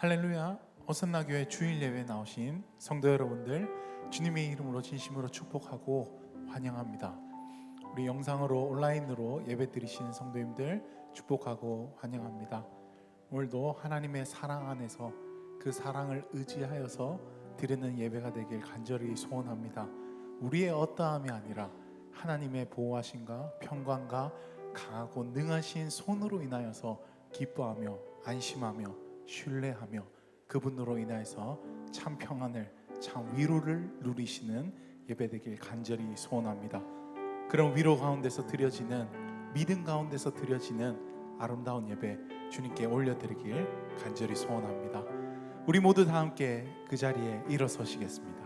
할렐루야. 어선나교회 주일 예배에 나오신 성도 여러분들, 주님의 이름으로 진심으로 축복하고 환영합니다. 우리 영상으로 온라인으로 예배 드리신 성도님들 축복하고 환영합니다. 오늘도 하나님의 사랑 안에서 그 사랑을 의지하여서 드리는 예배가 되길 간절히 소원합니다. 우리의 어떠함이 아니라 하나님의 보호하심과 평강과 강하고 능하신 손으로 인하여서 기뻐하며 안심하며 신뢰하며 그분으로 인하여서 참 평안을, 참 위로를 누리시는 예배되길 간절히 소원합니다. 그런 위로 가운데서 드려지는, 믿음 가운데서 드려지는 아름다운 예배 주님께 올려드리길 간절히 소원합니다. 우리 모두 다 함께 그 자리에 일어서시겠습니다.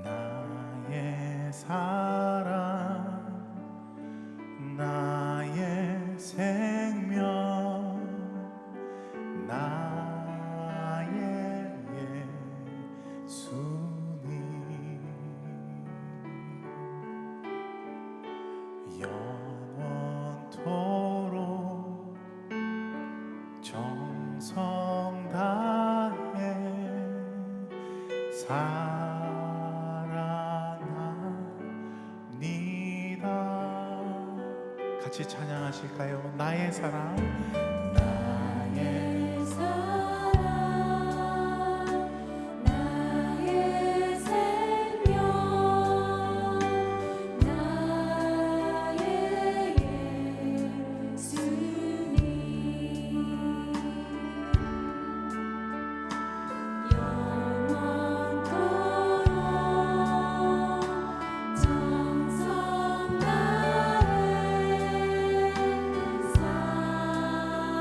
나의 사랑, 나의 생명, 나의 예수님, 영원토록 정성 다해 같이 찬양하실까요? 나의 사랑, 나의 사랑, 나의 생명, 나의 예수님, 영원토록 정성 다해 사랑하니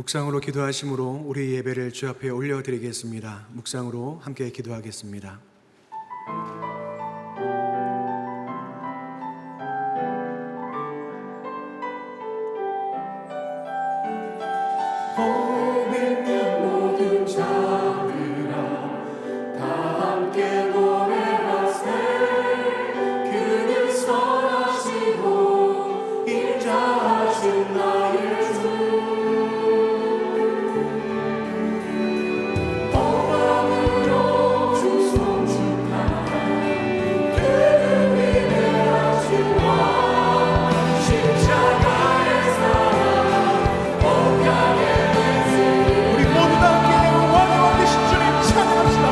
묵상으로 기도하심으로 우리 예배를 주 앞에 올려드리겠습니다. 묵상으로 함께 기도하겠습니다. 모든 자들아 다 함께 노래하세. 그는 선하시고 인자하신 나의 주. 오감으로 주 송축하라. 그는 위대하신 왕. 십자가의 사랑 온갖의 우리 모두 다 함께 왕의 왕 되신 주님 찬양합시다.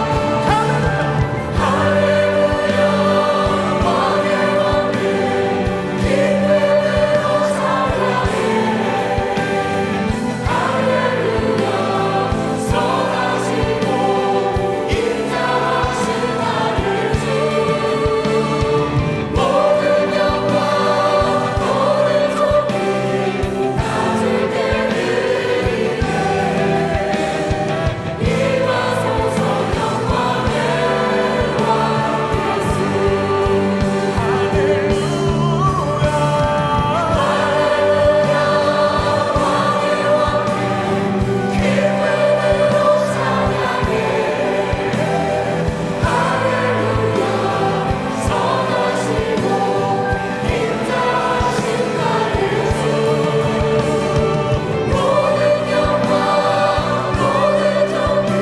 할렐루야. 왕의 왕님 기쁨으로 찬양해. 할렐루야. 선하시고 인자하신 나의 주. 모든 영광 모든 존귀 다 주께 드리네. 임하소서 영광의 왕 예수. 할렐루야. 할렐루야. 왕의 왕님 기쁨으로 찬양해. 할렐루야. 선하시고 인자하신 나의 주. 모든 영광 모든 존귀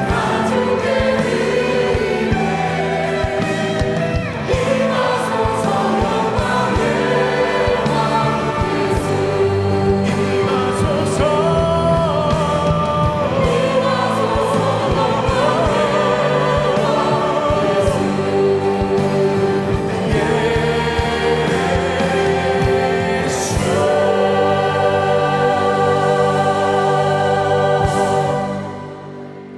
다 주께 드리네. 임하소서 영광의 왕 예수. 임하소서.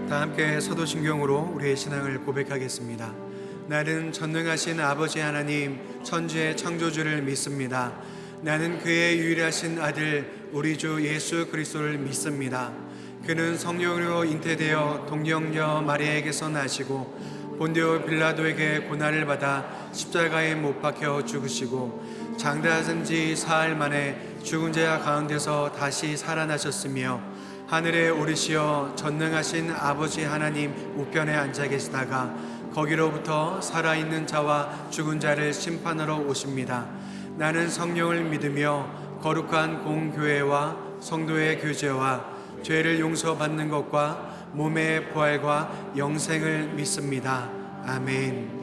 다 함께 사도신경으로 우리의 신앙을 고백하겠습니다. 나는 전능하신 아버지 하나님 천지의 창조주를 믿습니다. 나는 그의 유일하신 아들 우리 주 예수 그리스도를 믿습니다. 그는 성령으로 잉태되어 동정녀 마리아에게서 나시고 본디오 빌라도에게 고난을 받아 십자가에 못 박혀 죽으시고 장다하신 지 사흘 만에 죽은 자 가운데서 다시 살아나셨으며 하늘에 오르시어 전능하신 아버지 하나님 우편에 앉아 계시다가 거기로부터 살아있는 자와 죽은 자를 심판하러 오십니다. 나는 성령을 믿으며 거룩한 공교회와 성도의 교제와 죄를 용서받는 것과 몸의 부활과 영생을 믿습니다. 아멘.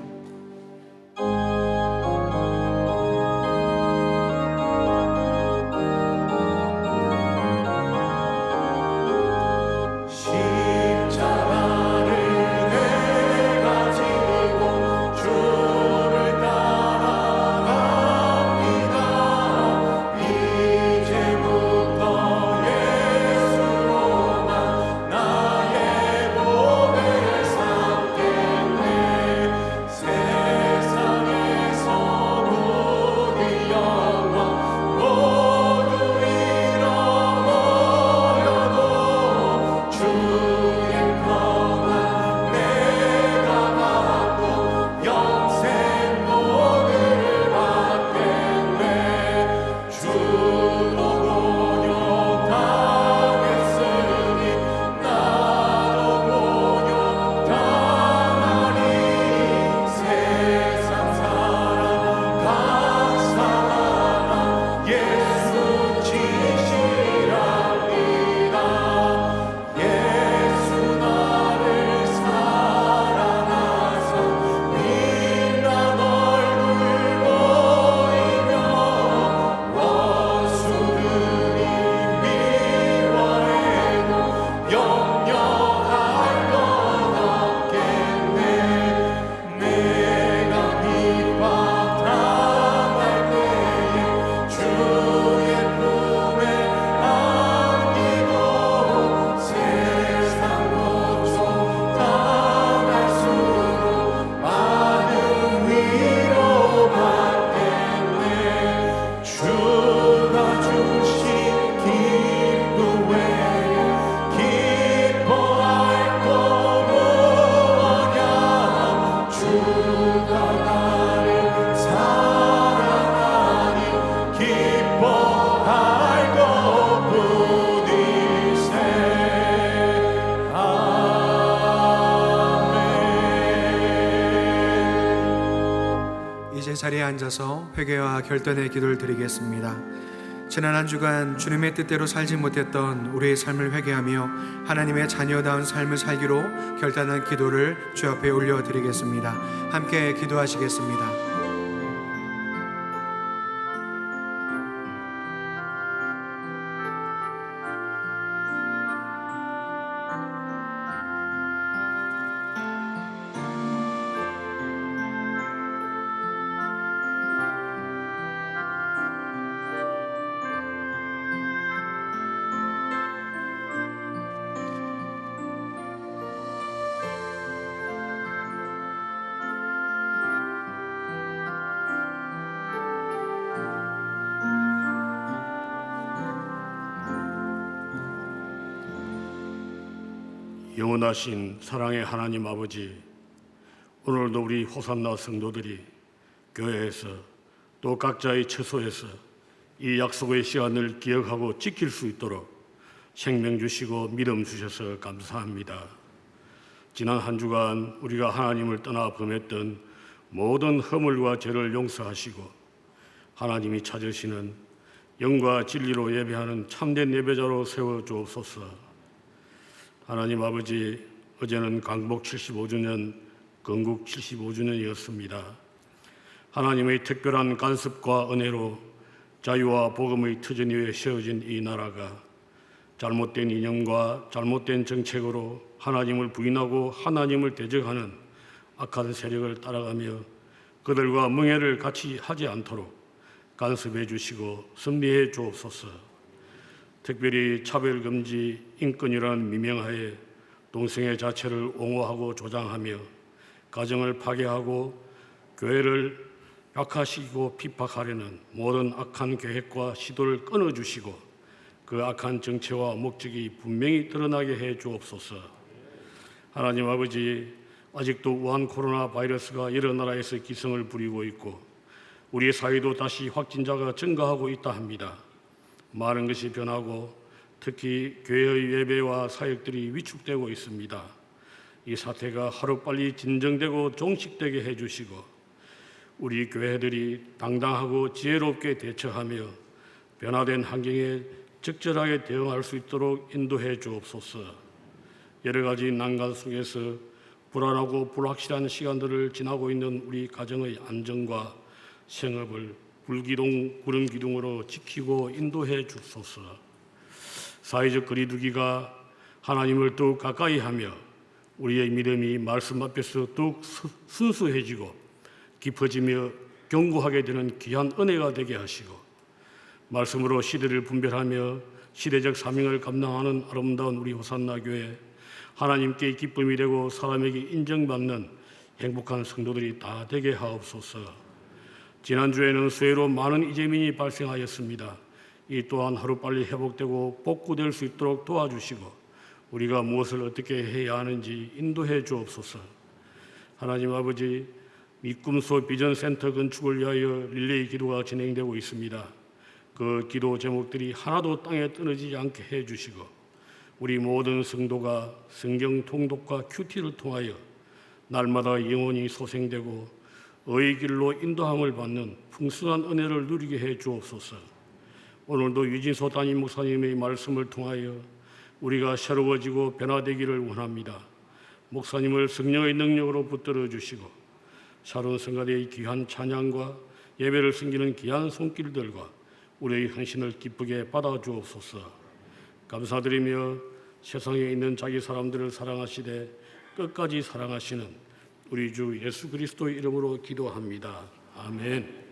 십자가를 내가 지고 주를 따라갑니다. 이제부터 예수로만 나의 몸을 삼겠네. 앉아서 회개와 결단의 기도를 드리겠습니다. 지난 한 주간 주님의 뜻대로 살지 못했던 우리의 삶을 회개하며 하나님의 자녀다운 삶을 살기로 결단한 기도를 주 앞에 올려드리겠습니다. 함께 기도하시겠습니다. 영원하신 사랑의 하나님 아버지, 오늘도 우리 호산나 성도들이 교회에서 또 각자의 처소에서 이 약속의 시간을 기억하고 지킬 수 있도록 생명 주시고 믿음 주셔서 감사합니다. 지난 한 주간 우리가 하나님을 떠나 범했던 모든 허물과 죄를 용서하시고 하나님이 찾으시는 영과 진리로 예배하는 참된 예배자로 세워주옵소서. 하나님 아버지, 어제는 강복 75주년, 건국 75주년이었습니다. 하나님의 특별한 간섭과 은혜로 자유와 복음의 터전 위에 세워진 이 나라가 잘못된 이념과 잘못된 정책으로 하나님을 부인하고 하나님을 대적하는 악한 세력을 따라가며 그들과盟회를 같이 하지 않도록 간섭해 주시고 섭리해 주옵소서. 특별히 차별금지, 인권이라는 미명하에 동성애 자체를 옹호하고 조장하며 가정을 파괴하고 교회를 약화시키고 핍박하려는 모든 악한 계획과 시도를 끊어주시고 그 악한 정체와 목적이 분명히 드러나게 해 주옵소서. 하나님 아버지, 아직도 우한 코로나 바이러스가 여러 나라에서 기승을 부리고 있고 우리 사회도 다시 확진자가 증가하고 있다 합니다. 많은 것이 변하고 특히 교회의 예배와 사역들이 위축되고 있습니다. 이 사태가 하루빨리 진정되고 종식되게 해주시고 우리 교회들이 당당하고 지혜롭게 대처하며 변화된 환경에 적절하게 대응할 수 있도록 인도해 주옵소서. 여러 가지 난간 속에서 불안하고 불확실한 시간들을 지나고 있는 우리 가정의 안정과 생업을 불기둥, 구름기둥으로 지키고 인도해 주소서. 사회적 거리두기가 하나님을 더욱 가까이 하며 우리의 믿음이 말씀 앞에서 더욱 순수해지고 깊어지며 견고하게 되는 귀한 은혜가 되게 하시고 말씀으로 시대를 분별하며 시대적 사명을 감당하는 아름다운 우리 호산나 교회, 하나님께 기쁨이 되고 사람에게 인정받는 행복한 성도들이 다 되게 하옵소서. 지난주에는 수해로 많은 이재민이 발생하였습니다. 이 또한 하루빨리 회복되고 복구될 수 있도록 도와주시고 우리가 무엇을 어떻게 해야 하는지 인도해 주옵소서. 하나님 아버지, 미꿈소 비전센터 건축을 위하여 릴레이 기도가 진행되고 있습니다. 그 기도 제목들이 하나도 땅에 떨어지지 않게 해주시고 우리 모든 성도가 성경 통독과 큐티를 통하여 날마다 영혼이 소생되고 의의 길로 인도함을 받는 풍성한 은혜를 누리게 해 주옵소서. 오늘도 유진소 담임 목사님의 말씀을 통하여 우리가 새로워지고 변화되기를 원합니다. 목사님을 성령의 능력으로 붙들어 주시고 샤론 성가대의 귀한 찬양과 예배를 섬기는 귀한 손길들과 우리의 헌신을 기쁘게 받아 주옵소서. 감사드리며 세상에 있는 자기 사람들을 사랑하시되 끝까지 사랑하시는 우리 주 예수 그리스도의 이름으로 기도합니다. 아멘.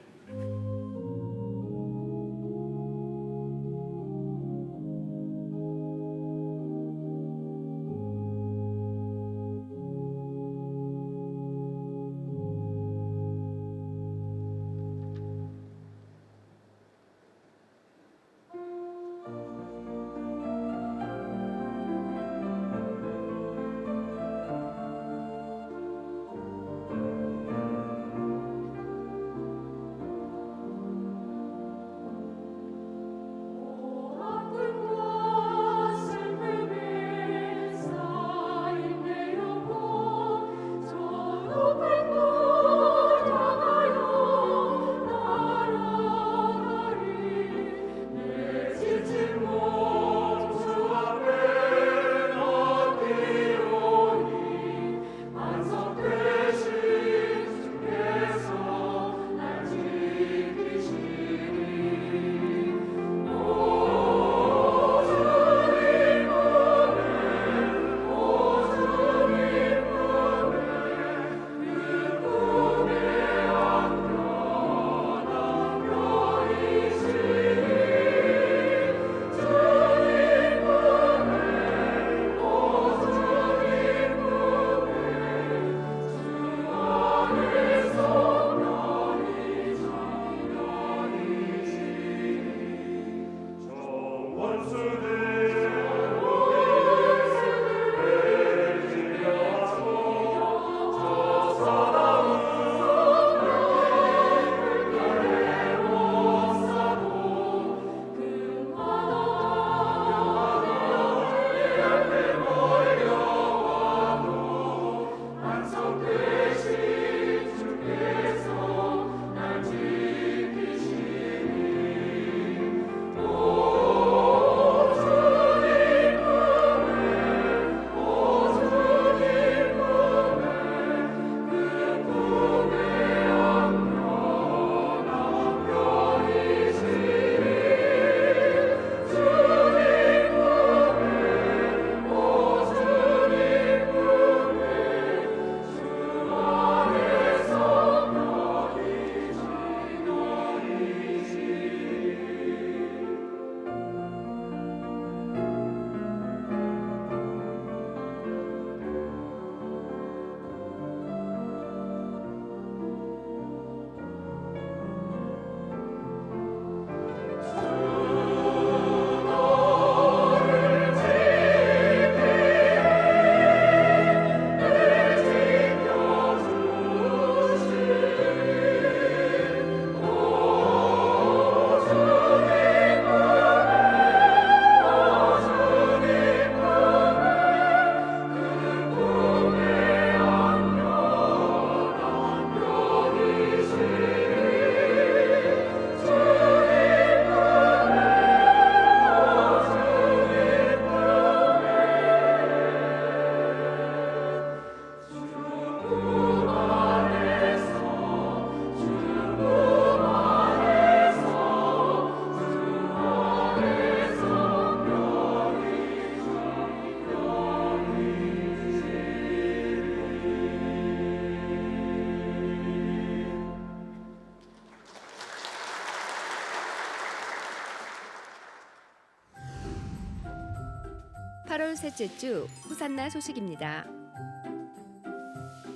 8월 셋째 주 호산나 소식입니다.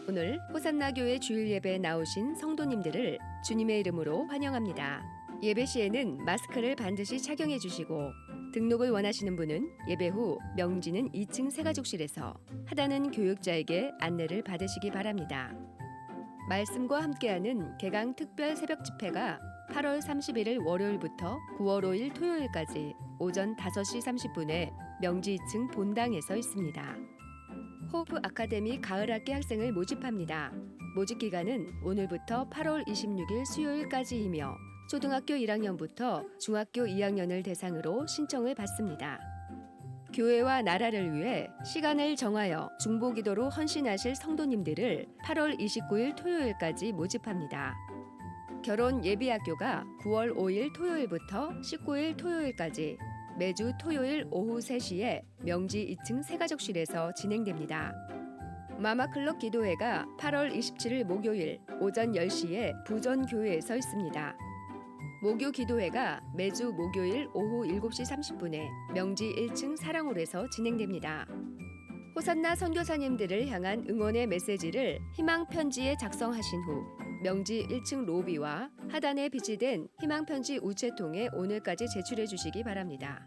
오늘 호산나 교회 주일 예배에 나오신 성도님들을 주님의 이름으로 환영합니다. 예배 시에는 마스크를 반드시 착용해 주시고 등록을 원하시는 분은 예배 후 명지는 2층 새가족실에서 하다는 교육자에게 안내를 받으시기 바랍니다. 말씀과 함께하는 개강 특별 새벽 집회가 8월 31일 월요일부터 9월 5일 토요일까지 오전 5시 30분에 명지 2층 본당에서 있습니다. 호프 아카데미 가을학기 학생을 모집합니다. 모집 기간은 오늘부터 8월 26일 수요일까지이며 초등학교 1학년부터 중학교 2학년을 대상으로 신청을 받습니다. 교회와 나라를 위해 시간을 정하여 중보기도로 헌신하실 성도님들을 8월 29일 토요일까지 모집합니다. 결혼 예비학교가 9월 5일 토요일부터 19일 토요일까지 매주 토요일 오후 3시에 명지 2층 새가족실에서 진행됩니다. 마마클럽 기도회가 8월 27일 목요일 오전 10시에 부전교회에서 있습니다. 목요 기도회가 매주 목요일 오후 7시 30분에 명지 1층 사랑홀에서 진행됩니다. 호산나 선교사님들을 향한 응원의 메시지를 희망 편지에 작성하신 후 명지 1층 로비와 하단에 비치된 희망 편지 우체통에 오늘까지 제출해 주시기 바랍니다.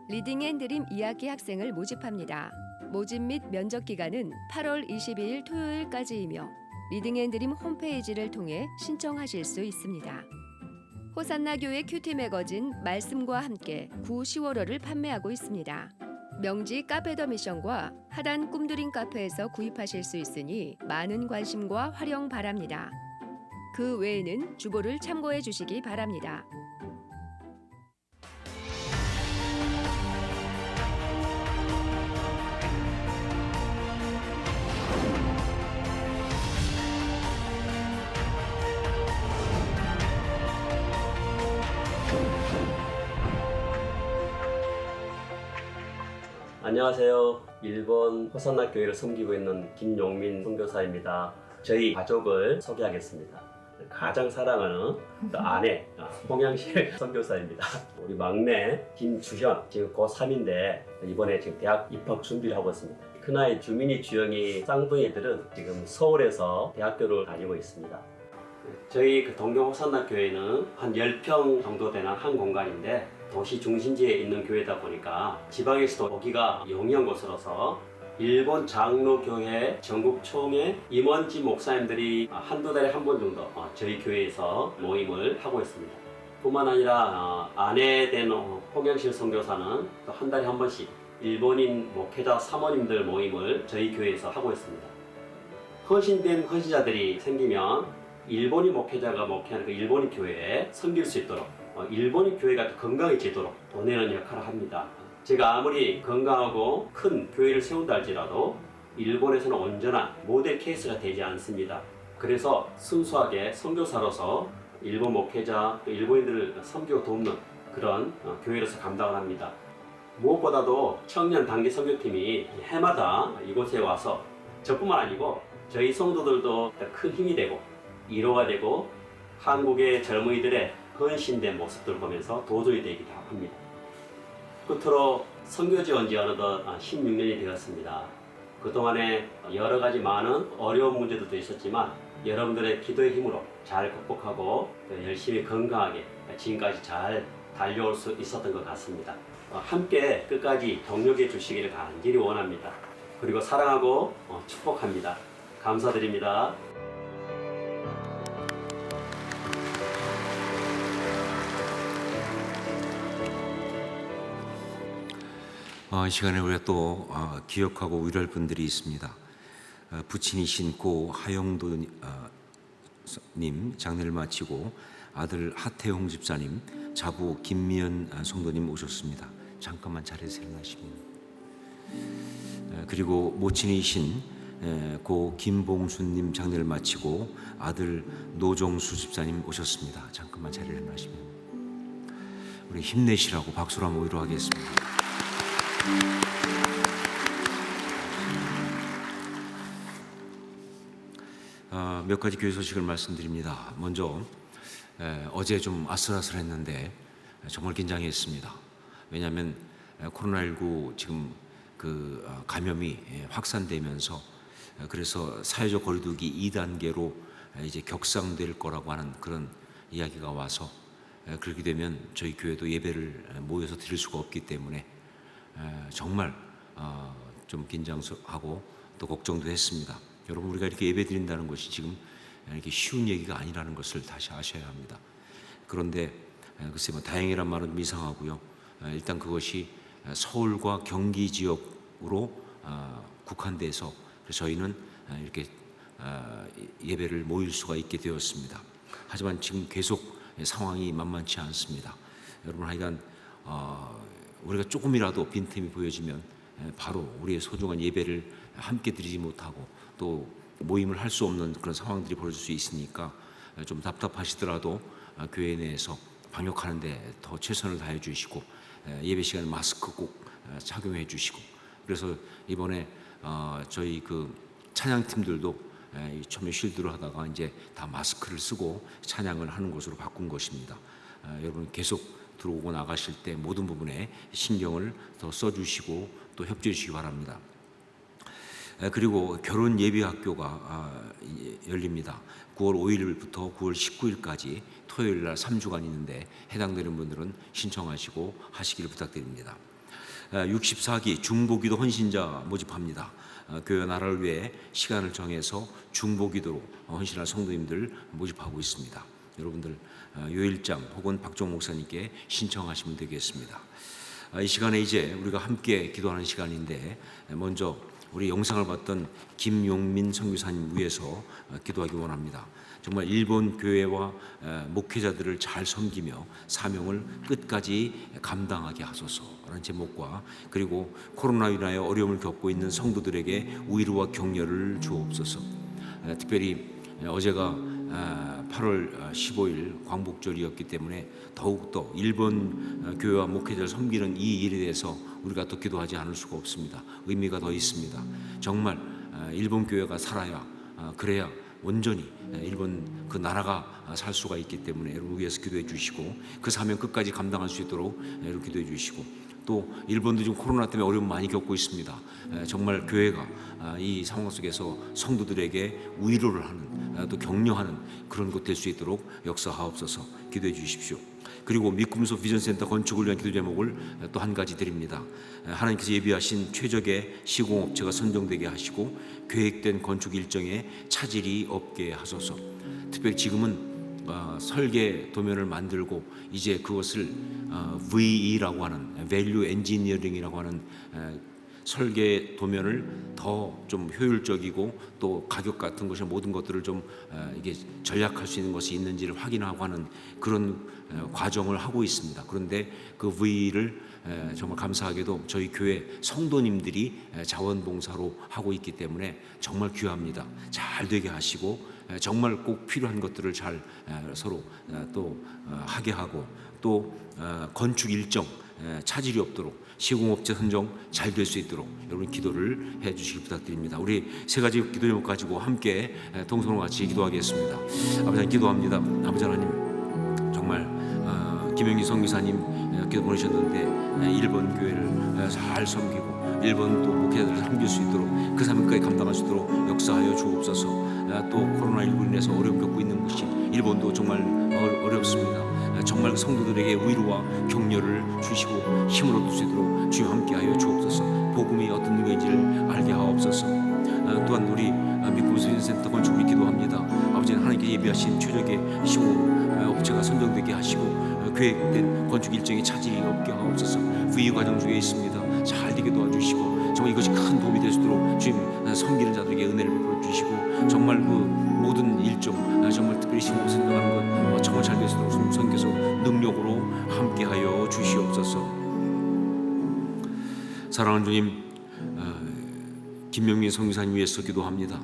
리딩 앤 드림 2학기 학생을 모집합니다. 모집 및 면접 기간은 8월 22일 토요일까지이며 리딩 앤 드림 홈페이지를 통해 신청하실 수 있습니다. 호산나 교회 큐티 매거진 말씀과 함께 9, 10월호를 판매하고 있습니다. 명지 카페 더 미션과 하단 꿈드림 카페에서 구입하실 수 있으니 많은 관심과 활용 바랍니다. 그 외에는 주보를 참고해 주시기 바랍니다. 안녕하세요. 일본 호산나 교회를 섬기고 있는 김용민 선교사입니다. 저희 가족을 소개하겠습니다. 가장 사랑하는 아내 홍양실 선교사입니다. 우리 막내 김주현 지금 고3인데 이번에 지금 대학 입학 준비를 하고 있습니다. 큰아이 주민이 주영이 쌍둥이들은 지금 서울에서 대학교를 다니고 있습니다. 저희 동경 호산나 교회는 한 10평 정도 되는 한 공간인데 도시 중심지에 있는 교회다 보니까 지방에서도 오기가 용이한 곳으로서 일본 장로교회 전국 총회 임원지 목사님들이 한두 달에 한 번 정도 저희 교회에서 모임을 하고 있습니다. 뿐만 아니라 아내된 홍영실 선교사는 또 한 달에 한 번씩 일본인 목회자 사모님들 모임을 저희 교회에서 하고 있습니다. 헌신된 헌신자들이 생기면 일본인 목회자가 목회하는 그 일본인 교회에 섬길 수 있도록 일본인 교회가 건강해지도록 도내는 역할을 합니다. 제가 아무리 건강하고 큰 교회를 세운다 할지라도 일본에서는 온전한 모델 케이스가 되지 않습니다. 그래서 순수하게 선교사로서 일본 목회자, 또 일본인들을 섬기고 돕는 그런 교회로서 감당을 합니다. 무엇보다도 청년 단기 선교팀이 해마다 이곳에 와서 저뿐만 아니고 저희 성도들도 큰 힘이 되고 위로가 되고 한국의 젊은이들의 헌신된 모습들을 보면서 도전이 되기도 합니다. 끝으로 선교지 온 지 어느덧 16년이 되었습니다. 그동안에 여러 가지 많은 어려운 문제들도 있었지만 여러분들의 기도의 힘으로 잘 극복하고 열심히 건강하게 지금까지 잘 달려올 수 있었던 것 같습니다. 함께 끝까지 동력해 주시기를 간절히 원합니다. 그리고 사랑하고 축복합니다. 감사드립니다. 이 시간에 우리가 또 기억하고 위로할 분들이 있습니다. 부친이신 고 하영도 님 장례를 마치고 아들 하태용 집사님, 자부 김미연 성도님 오셨습니다. 잠깐만 자리에서 일어나시면. 그리고 모친이신 고 김봉순님 장례를 마치고 아들 노정수 집사님 오셨습니다. 잠깐만 자리를 일어나시면. 우리 힘내시라고 박수로 한번 위로하겠습니다. 몇 가지 교회 소식을 말씀드립니다. 먼저 어제 좀 아슬아슬했는데 정말 긴장했습니다. 왜냐하면 코로나19 지금 감염이 확산되면서 그래서 사회적 거리두기 2단계로 이제 격상될 거라고 하는 그런 이야기가 와서 그렇게 되면 저희 교회도 예배를 모여서 드릴 수가 없기 때문에 정말 좀 긴장하고 또 걱정도 했습니다. 여러분, 우리가 이렇게 예배 드린다는 것이 지금 이렇게 쉬운 얘기가 아니라는 것을 다시 아셔야 합니다. 그런데 글쎄 다행이란 말은 좀 이상하고요. 일단 그것이 서울과 경기 지역으로 국한돼서 저희는 이렇게 예배를 모일 수가 있게 되었습니다. 하지만 지금 계속 상황이 만만치 않습니다. 여러분, 하여간 우리가 조금이라도 빈틈이 보여지면 바로 우리의 소중한 예배를 함께 드리지 못하고 또 모임을 할 수 없는 그런 상황들이 벌어질 수 있으니까 좀 답답하시더라도 교회 내에서 방역하는데 더 최선을 다해 주시고 예배 시간에 마스크 꼭 착용해 주시고, 그래서 이번에 저희 그 찬양팀들도 처음에 쉴드를 하다가 이제 다 마스크를 쓰고 찬양을 하는 것으로 바꾼 것입니다. 여러분 계속 들어오고 나가실 때 모든 부분에 신경을 더 써주시고 또 협조해 주시기 바랍니다. 그리고 결혼 예비 학교가 열립니다. 9월 5일부터 9월 19일까지 토요일 날 3주간 있는데 해당되는 분들은 신청하시고 하시기를 부탁드립니다. 64기 중보기도 헌신자 모집합니다. 교회 나라를 위해 시간을 정해서 중보기도로 헌신할 성도님들 모집하고 있습니다. 여러분들 요일장 혹은 박종 목사님께 신청하시면 되겠습니다. 이 시간에 이제 우리가 함께 기도하는 시간인데 먼저 우리 영상을 봤던 김용민 선교사님 위해서 기도하기 원합니다. 정말 일본 교회와 목회자들을 잘 섬기며 사명을 끝까지 감당하게 하소서라는 제목과, 그리고 코로나로 인하여 어려움을 겪고 있는 성도들에게 위로와 격려를 주옵소서. 특별히 어제가 8월 15일 광복절이었기 때문에 더욱더 일본 교회와 목회자를 섬기는 이 일에 대해서 우리가 또 기도하지 않을 수가 없습니다. 의미가 더 있습니다. 정말 일본 교회가 살아야 그래야 온전히 일본 그 나라가 살 수가 있기 때문에 여러분 위해서 기도해 주시고 그 사명 끝까지 감당할 수 있도록 여러분 기도해 주시고, 또 일본도 지금 코로나 때문에 어려움 많이 겪고 있습니다. 정말 교회가 이 상황 속에서 성도들에게 위로를 하는 또 격려하는 그런 곳 될 수 있도록 역사하옵소서. 기도해 주십시오. 그리고 미꿈소 비전센터 건축을 위한 기도 제목을 또 한 가지 드립니다. 하나님께서 예비하신 최적의 시공업체가 선정되게 하시고 계획된 건축 일정에 차질이 없게 하소서. 특별히 지금은 설계 도면을 만들고 이제 그것을 VE라고 하는 Value Engineering이라고 하는 설계 도면을 더 좀 효율적이고 또 가격 같은 것이 모든 것들을 좀 이게 전략할 수 있는 것이 있는지를 확인하고 하는 그런 과정을 하고 있습니다. 그런데 그 VE를 정말 감사하게도 저희 교회 성도님들이 자원봉사로 하고 있기 때문에 정말 귀합니다. 잘 되게 하시고 정말 꼭 필요한 것들을 잘 서로 또 하게 하고 또 건축 일정 차질이 없도록 시공업체 선정 잘 될 수 있도록 여러분 기도를 해주시기 부탁드립니다. 우리 세 가지 기도 제목 가지고 함께 동성으로 같이 기도하겠습니다. 아버지 하나님 기도합니다. 아버지 하나님 정말 김영희 선교사님 기도 보내셨는데 일본 교회를 잘 섬기고 일본 또 목회자들을 섬길 수 있도록 그 사명까지 감당할 수 있도록 역사하여 주옵소서. 또 코로나19로 인해서 어려움 겪고 있는 것이 일본도 정말 어렵습니다. 정말 성도들에게 위로와 격려를 주시고 힘을 얻을 수 있도록 주여 함께하여 주옵소서. 복음이 어떤 의미인지를 알게 하옵소서. 또한 우리 미꿈소비전센터 건축을 기도합니다. 아버지 하나님께 예비하신 최적의 시공업체가 선정되게 하시고 계획된 건축 일정에 차질이 없게 하옵소서. VE 과정 중에 있습니다. 잘 되게 도와주시고 정말 이것이 큰 도움이 될 수 있도록 주님 섬기는 자들에게 은혜를 베풀어 주시고 정말 그 모든 일정 정말 특별히 시공 선정하는 것 정말 잘 될 수 있도록 주님 선교서 능력으로 함께하여 주시옵소서. 사랑하는 주님, 김명민 선교사님 위해서 기도합니다.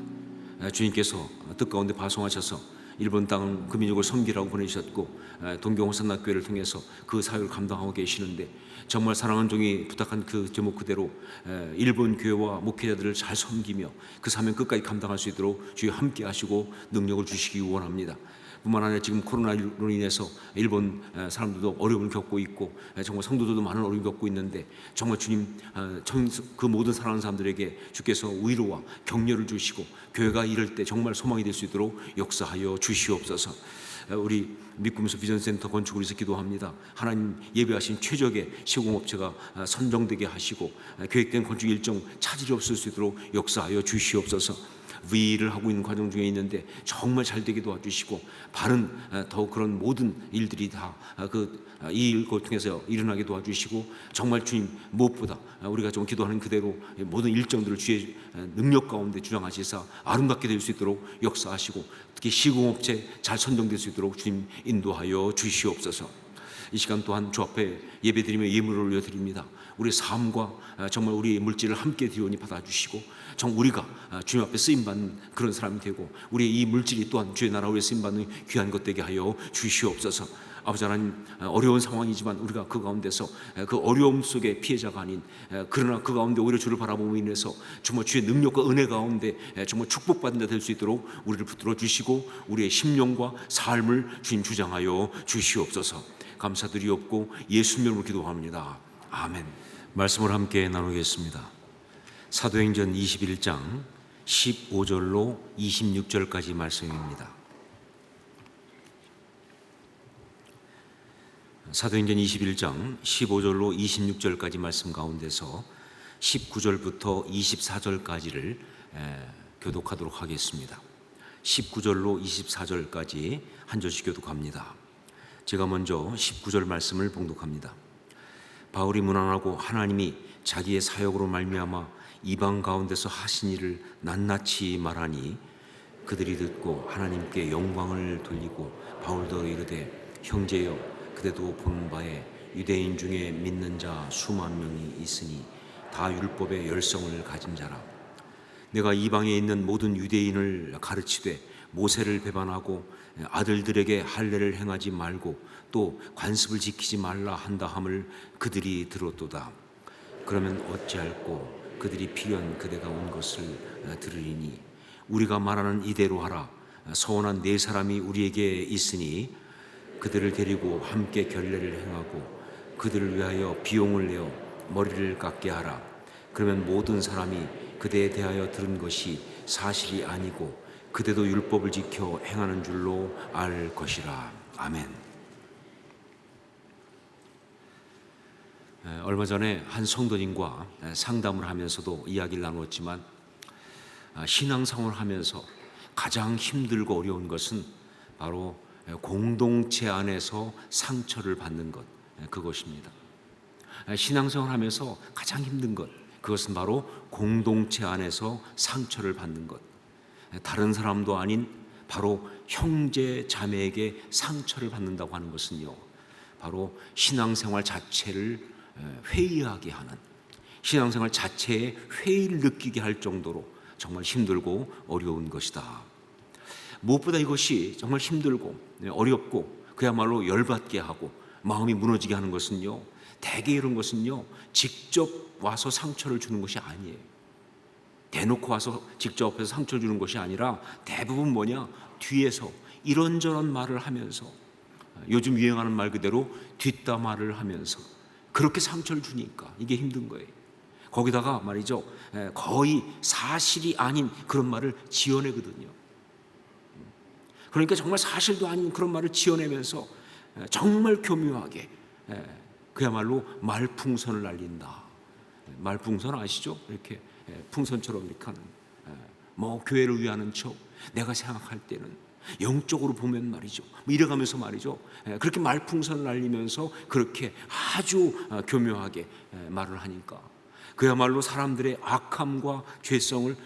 주님께서 뜻 가운데 파송하셔서 일본 땅 그 민족을 섬기라고 보내주셨고 동경 호산나교회를 통해서 그 사역을 감당하고 계시는데 정말 사랑하는 종이 부탁한 그 제목 그대로 일본 교회와 목회자들을 잘 섬기며 그 사명 끝까지 감당할 수 있도록 주여 함께 하시고 능력을 주시기 원합니다. 뿐만 아니라 지금 코로나로 인해서 일본 사람들도 어려움을 겪고 있고 정말 성도들도 많은 어려움을 겪고 있는데 정말 주님 그 모든 사랑하는 사람들에게 주께서 위로와 격려를 주시고 교회가 이럴 때 정말 소망이 될 수 있도록 역사하여 주시옵소서. 우리 믿음에서 비전센터 건축을 위해서 기도합니다. 하나님 예배하신 최적의 시공업체가 선정되게 하시고 계획된 건축 일정 차질이 없을 수 있도록 역사하여 주시옵소서. 위를 하고 있는 과정 중에 있는데 정말 잘 되게 도와주시고 바른 더 그런 모든 일들이 다 이 일을 통해서 일어나게 도와주시고 정말 주님 무엇보다 우리가 좀 기도하는 그대로 모든 일정들을 주의 능력 가운데 주장하시사 아름답게 될 수 있도록 역사하시고 특히 시공업체 잘 선정될 수 있도록 주님 인도하여 주시옵소서. 이 시간 또한 주 앞에 예배드리며 예물을 올려드립니다. 우리 삶과 정말 우리의 물질을 함께 드리오니 받아주시고 정말 우리가 주님 앞에 쓰임받는 그런 사람이 되고 우리의 이 물질이 또한 주의 나라 위에 쓰임받는 귀한 것 되게 하여 주시옵소서. 아버지 하나님, 어려운 상황이지만 우리가 그 가운데서 그 어려움 속의 피해자가 아닌 그러나 그 가운데 오히려 주를 바라보고 인해서 정말 주의 능력과 은혜 가운데 정말 축복받는 자 될 수 있도록 우리를 붙들어 주시고 우리의 심령과 삶을 주님 주장하여 주시옵소서. 감사드리옵고 예수님 이름으로 기도합니다. 아멘. 말씀을 함께 나누겠습니다. 사도행전 21장 15절로 26절까지 말씀입니다. 사도행전 21장 15절로 26절까지 말씀 가운데서 19절부터 24절까지를 교독하도록 하겠습니다. 19절로 24절까지 한 절씩 교독합니다. 제가 먼저 19절 말씀을 봉독합니다. 바울이 문안하고 하나님이 자기의 사역으로 말미암아 이방 가운데서 하신 일을 낱낱이 말하니 그들이 듣고 하나님께 영광을 돌리고 바울도 이르되 형제여 그대도 본 바에 유대인 중에 믿는 자 수만 명이 있으니 다 율법의 열성을 가진 자라. 내가 이방에 있는 모든 유대인을 가르치되 모세를 배반하고 아들들에게 할례를 행하지 말고 또 관습을 지키지 말라 한다 함을 그들이 들었도다. 그러면 어찌할꼬 그들이 필연 그대가 온 것을 들으리니 우리가 말하는 이대로 하라. 서원한 네 사람이 우리에게 있으니 그들을 데리고 함께 결례를 행하고 그들을 위하여 비용을 내어 머리를 깎게 하라. 그러면 모든 사람이 그대에 대하여 들은 것이 사실이 아니고 그대도 율법을 지켜 행하는 줄로 알 것이라. 아멘. 얼마 전에 한 성도님과 상담을 하면서도 이야기를 나눴지만 신앙생활을 하면서 가장 힘들고 어려운 것은 바로 공동체 안에서 상처를 받는 것, 그것입니다. 신앙생활을 하면서 가장 힘든 것, 그것은 바로 공동체 안에서 상처를 받는 것. 다른 사람도 아닌 바로 형제 자매에게 상처를 받는다고 하는 것은요, 바로 신앙생활 자체를 회의하게 하는, 신앙생활 자체에 회의를 느끼게 할 정도로 정말 힘들고 어려운 것이다. 무엇보다 이것이 정말 힘들고 어렵고 그야말로 열받게 하고 마음이 무너지게 하는 것은요, 대개 이런 것은요 직접 와서 상처를 주는 것이 아니에요. 대놓고 와서 직접 앞에서 상처를 주는 것이 아니라 대부분 뭐냐, 뒤에서 이런저런 말을 하면서, 요즘 유행하는 말 그대로 뒷담화를 하면서 그렇게 상처를 주니까 이게 힘든 거예요. 거기다가 말이죠, 거의 사실이 아닌 그런 말을 지어내거든요. 그러니까 정말 사실도 아닌 그런 말을 지어내면서 정말 교묘하게 그야말로 말풍선을 날린다. 말풍선 아시죠? 이렇게 풍선처럼 이렇게 하는, 뭐 교회를 위하는 척, 내가 생각할 때는 영적으로 보면 말이죠, 뭐 이래가면서 말이죠, 그렇게 말풍선을 날리면서 그렇게 아주 교묘하게 말을 하니까 그야말로 사람들의 악함과 죄성을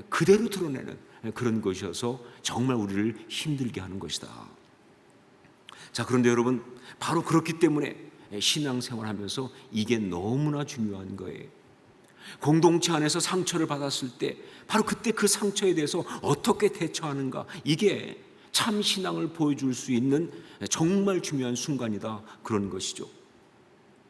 그대로 드러내는 그런 것이어서 정말 우리를 힘들게 하는 것이다. 자, 그런데 여러분, 바로 그렇기 때문에 신앙생활 하면서 이게 너무나 중요한 거예요. 공동체 안에서 상처를 받았을 때 바로 그때 그 상처에 대해서 어떻게 대처하는가, 이게 참 신앙을 보여줄 수 있는 정말 중요한 순간이다, 그런 것이죠.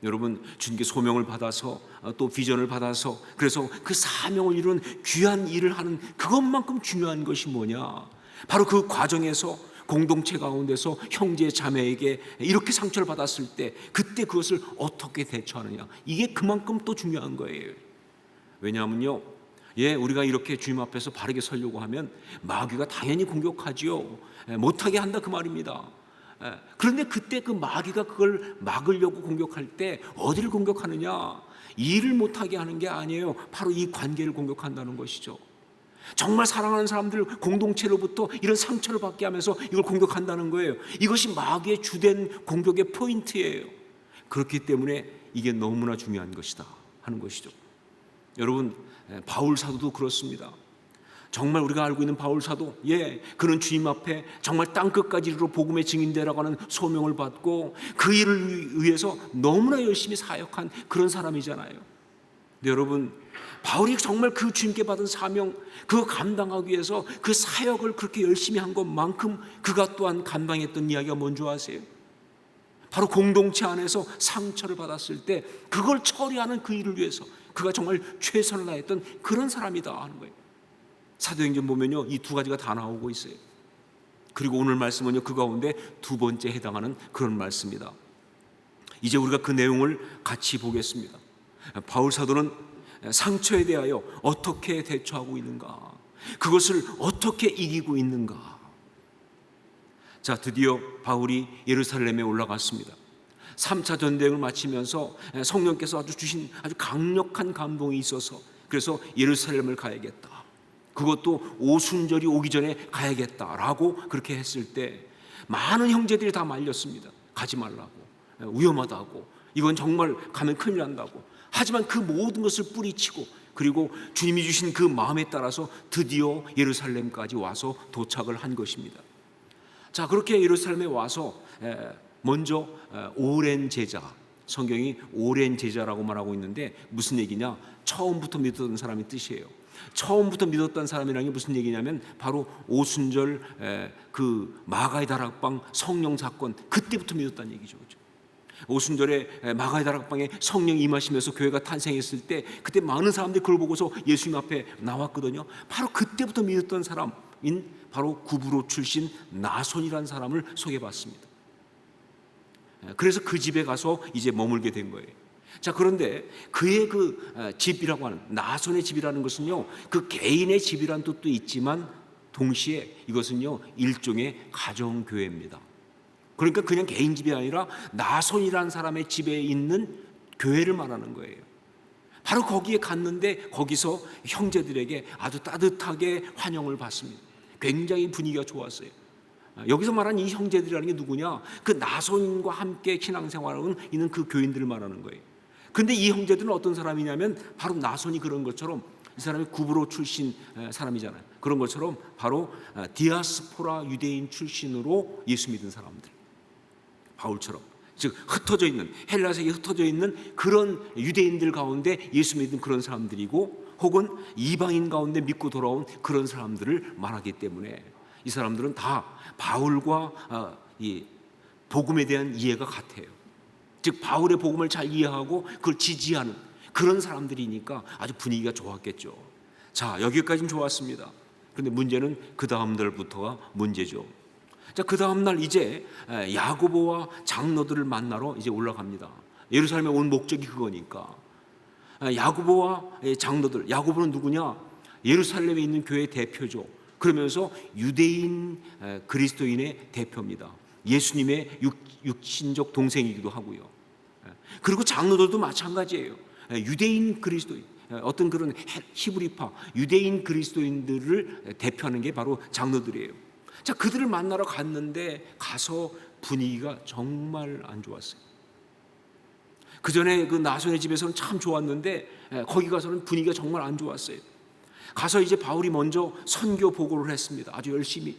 여러분, 주님께 소명을 받아서 또 비전을 받아서 그래서 그 사명을 이루는 귀한 일을 하는 그것만큼 중요한 것이 뭐냐, 바로 그 과정에서 공동체 가운데서 형제 자매에게 이렇게 상처를 받았을 때 그때 그것을 어떻게 대처하느냐, 이게 그만큼 또 중요한 거예요. 왜냐하면요, 우리가 이렇게 주님 앞에서 바르게 서려고 하면 마귀가 당연히 공격하지요. 못하게 한다 그 말입니다. 그런데 그때 그 마귀가 그걸 막으려고 공격할 때 어디를 공격하느냐, 일을 못하게 하는 게 아니에요. 바로 이 관계를 공격한다는 것이죠. 정말 사랑하는 사람들 공동체로부터 이런 상처를 받게 하면서 이걸 공격한다는 거예요. 이것이 마귀의 주된 공격의 포인트예요. 그렇기 때문에 이게 너무나 중요한 것이다 하는 것이죠. 여러분, 바울 사도도 그렇습니다. 정말 우리가 알고 있는 바울 사도, 그는 주님 앞에 정말 땅끝까지 이르러 복음의 증인되라고 하는 소명을 받고 그 일을 위해서 너무나 열심히 사역한 그런 사람이잖아요. 근데 여러분, 바울이 정말 그 주님께 받은 사명, 그거 감당하기 위해서 그 사역을 그렇게 열심히 한 것만큼 그가 또한 감당했던 이야기가 뭔지 아세요? 바로 공동체 안에서 상처를 받았을 때 그걸 처리하는 그 일을 위해서 그가 정말 최선을 다했던 그런 사람이다 하는 거예요. 사도행전 보면요, 이 두 가지가 다 나오고 있어요. 그리고 오늘 말씀은요, 그 가운데 두 번째 해당하는 그런 말씀입니다. 이제 우리가 그 내용을 같이 보겠습니다. 바울 사도는 상처에 대하여 어떻게 대처하고 있는가, 그것을 어떻게 이기고 있는가. 자, 드디어 바울이 예루살렘에 올라갔습니다. 3차 전쟁을 마치면서 성령께서 주신 아주 강력한 감동이 있어서 그래서 예루살렘을 가야겠다, 그것도 오순절이 오기 전에 가야겠다라고 그렇게 했을 때 많은 형제들이 다 말렸습니다. 가지 말라고, 위험하다고, 이건 정말 가면 큰일 난다고. 하지만 그 모든 것을 뿌리치고 그리고 주님이 주신 그 마음에 따라서 드디어 예루살렘까지 와서 도착을 한 것입니다. 자, 그렇게 예루살렘에 와서 먼저 오랜 제자, 성경이 오랜 제자라고 말하고 있는데 무슨 얘기냐, 처음부터 믿었던 사람이 뜻이에요. 처음부터 믿었던 사람이라는 게 무슨 얘기냐면 바로 오순절 그 마가의 다락방 성령 사건, 그때부터 믿었다는 얘기죠. 그렇죠? 오순절에 마가의 다락방에 성령이 임하시면서 교회가 탄생했을 때 그때 많은 사람들이 그걸 보고서 예수님 앞에 나왔거든요. 바로 그때부터 믿었던 사람인 바로 구브로 출신 나손이라는 사람을 소개받습니다. 그래서 그 집에 가서 이제 머물게 된 거예요. 자, 그런데 그의 그 집이라고 하는, 나손의 집이라는 것은요, 그 개인의 집이라는 뜻도 있지만 동시에 이것은요, 일종의 가정교회입니다. 그러니까 그냥 개인 집이 아니라 나손이라는 사람의 집에 있는 교회를 말하는 거예요. 바로 거기에 갔는데 거기서 형제들에게 아주 따뜻하게 환영을 받습니다. 굉장히 분위기가 좋았어요. 여기서 말하는 이 형제들이라는 게 누구냐? 그 나손과 함께 신앙생활하고 있는 그 교인들을 말하는 거예요. 근데 이 형제들은 어떤 사람이냐면 바로 나손이 그런 것처럼 이 사람이 구브로 출신 사람이잖아요. 그런 것처럼 바로 디아스포라 유대인 출신으로 예수 믿은 사람들, 바울처럼, 즉 흩어져 있는, 헬라 세계에 흩어져 있는 그런 유대인들 가운데 예수 믿은 그런 사람들이고, 혹은 이방인 가운데 믿고 돌아온 그런 사람들을 말하기 때문에 이 사람들은 다 바울과 이 복음에 대한 이해가 같아요. 즉 바울의 복음을 잘 이해하고 그걸 지지하는 그런 사람들이니까 아주 분위기가 좋았겠죠. 자, 여기까지는 좋았습니다. 그런데 문제는 그 다음 날부터가 문제죠. 자, 그 다음 날 이제 야고보와 장로들을 만나러 이제 올라갑니다. 예루살렘에 온 목적이 그거니까. 야고보와 장로들, 야고보는 누구냐? 예루살렘에 있는 교회 대표죠. 그러면서 유대인 그리스도인의 대표입니다. 예수님의 육신적 동생이기도 하고요. 그리고 장로들도 마찬가지예요. 유대인 그리스도인, 어떤 그런 히브리파 유대인 그리스도인들을 대표하는 게 바로 장로들이에요. 자, 그들을 만나러 갔는데 가서 분위기가 정말 안 좋았어요. 그 전에 그 나손의 집에서는 참 좋았는데 거기 가서는 분위기가 정말 안 좋았어요. 가서 이제 바울이 먼저 선교 보고를 했습니다. 아주 열심히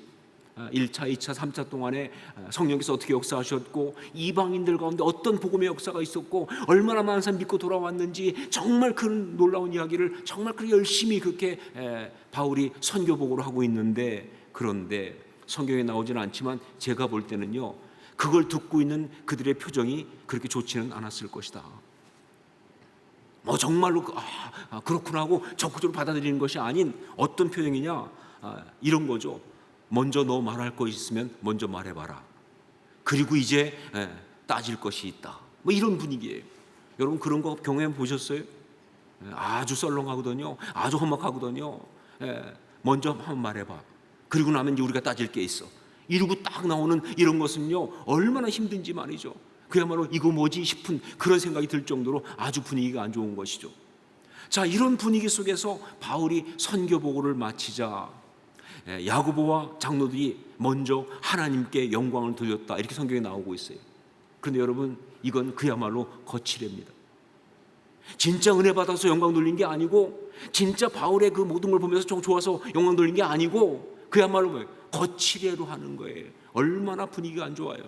1차, 2차, 3차 동안에 성령께서 어떻게 역사하셨고 이방인들 가운데 어떤 복음의 역사가 있었고 얼마나 많은 사람 믿고 돌아왔는지 정말 그 놀라운 이야기를 정말 그렇게 열심히 그렇게 바울이 선교 보고를 하고 있는데, 그런데 성경에 나오지는 않지만 제가 볼 때는요, 그걸 듣고 있는 그들의 표정이 그렇게 좋지는 않았을 것이다. 정말로 그렇구나 하고 적극적으로 받아들이는 것이 아닌 어떤 표정이냐, 이런 거죠. 먼저 너 말할 거 있으면 먼저 말해봐라. 그리고 이제 따질 것이 있다. 뭐 이런 분위기예요. 여러분 그런 거 경험 보셨어요? 아주 썰렁하거든요. 아주 험악하거든요. 먼저 한번 말해봐. 그리고 나면 이제 우리가 따질 게 있어. 이러고 딱 나오는 이런 것은요, 얼마나 힘든지 말이죠. 그야말로 이거 뭐지 싶은 그런 생각이 들 정도로 아주 분위기가 안 좋은 것이죠. 자, 이런 분위기 속에서 바울이 선교 보고를 마치자 야고보와 장로들이 먼저 하나님께 영광을 돌렸다, 이렇게 성경에 나오고 있어요. 그런데 여러분, 이건 그야말로 거칠입니다. 진짜 은혜 받아서 영광 돌린 게 아니고, 진짜 바울의 그 모든 걸 보면서 좀 좋아서 영광 돌린 게 아니고, 그야말로 뭐예요? 거칠애로 하는 거예요. 얼마나 분위기가 안 좋아요.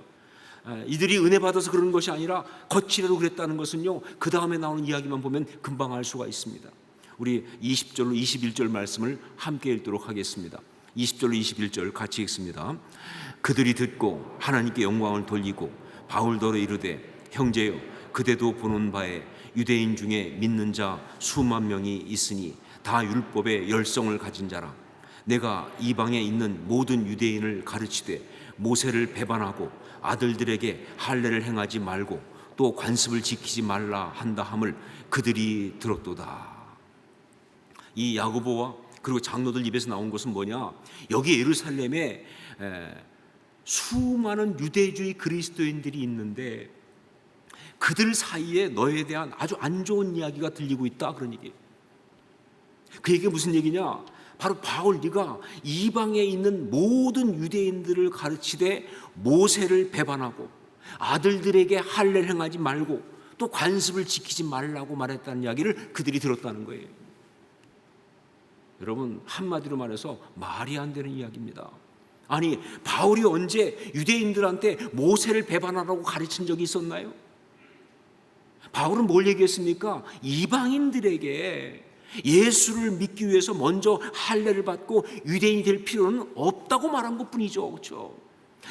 이들이 은혜 받아서 그러는 것이 아니라 거칠애로 그랬다는 것은요, 그 다음에 나오는 이야기만 보면 금방 알 수가 있습니다. 우리 20절로 21절 말씀을 함께 읽도록 하겠습니다. 20절로 21절 같이 읽습니다. 그들이 듣고 하나님께 영광을 돌리고 바울더러 이르되, 형제여, 그대도 보는 바에 유대인 중에 믿는 자 수만 명이 있으니 다 율법의 열성을 가진 자라. 내가 이방에 있는 모든 유대인을 가르치되 모세를 배반하고 아들들에게 할례를 행하지 말고 또 관습을 지키지 말라 한다 함을 그들이 들었도다. 이 야고보와 그리고 장로들 입에서 나온 것은 뭐냐? 여기 예루살렘에 수많은 유대주의 그리스도인들이 있는데 그들 사이에 너에 대한 아주 안 좋은 이야기가 들리고 있다, 그런 얘기예요. 그 얘기가 무슨 얘기냐? 바로 바울, 네가 이방에 있는 모든 유대인들을 가르치되 모세를 배반하고 아들들에게 할례를 행하지 말고 또 관습을 지키지 말라고 말했다는 이야기를 그들이 들었다는 거예요. 여러분, 한마디로 말해서 말이 안 되는 이야기입니다. 아니, 바울이 언제 유대인들한테 모세를 배반하라고 가르친 적이 있었나요? 바울은 뭘 얘기했습니까? 이방인들에게 예수를 믿기 위해서 먼저 할례를 받고 유대인이 될 필요는 없다고 말한 것뿐이죠. 그렇죠?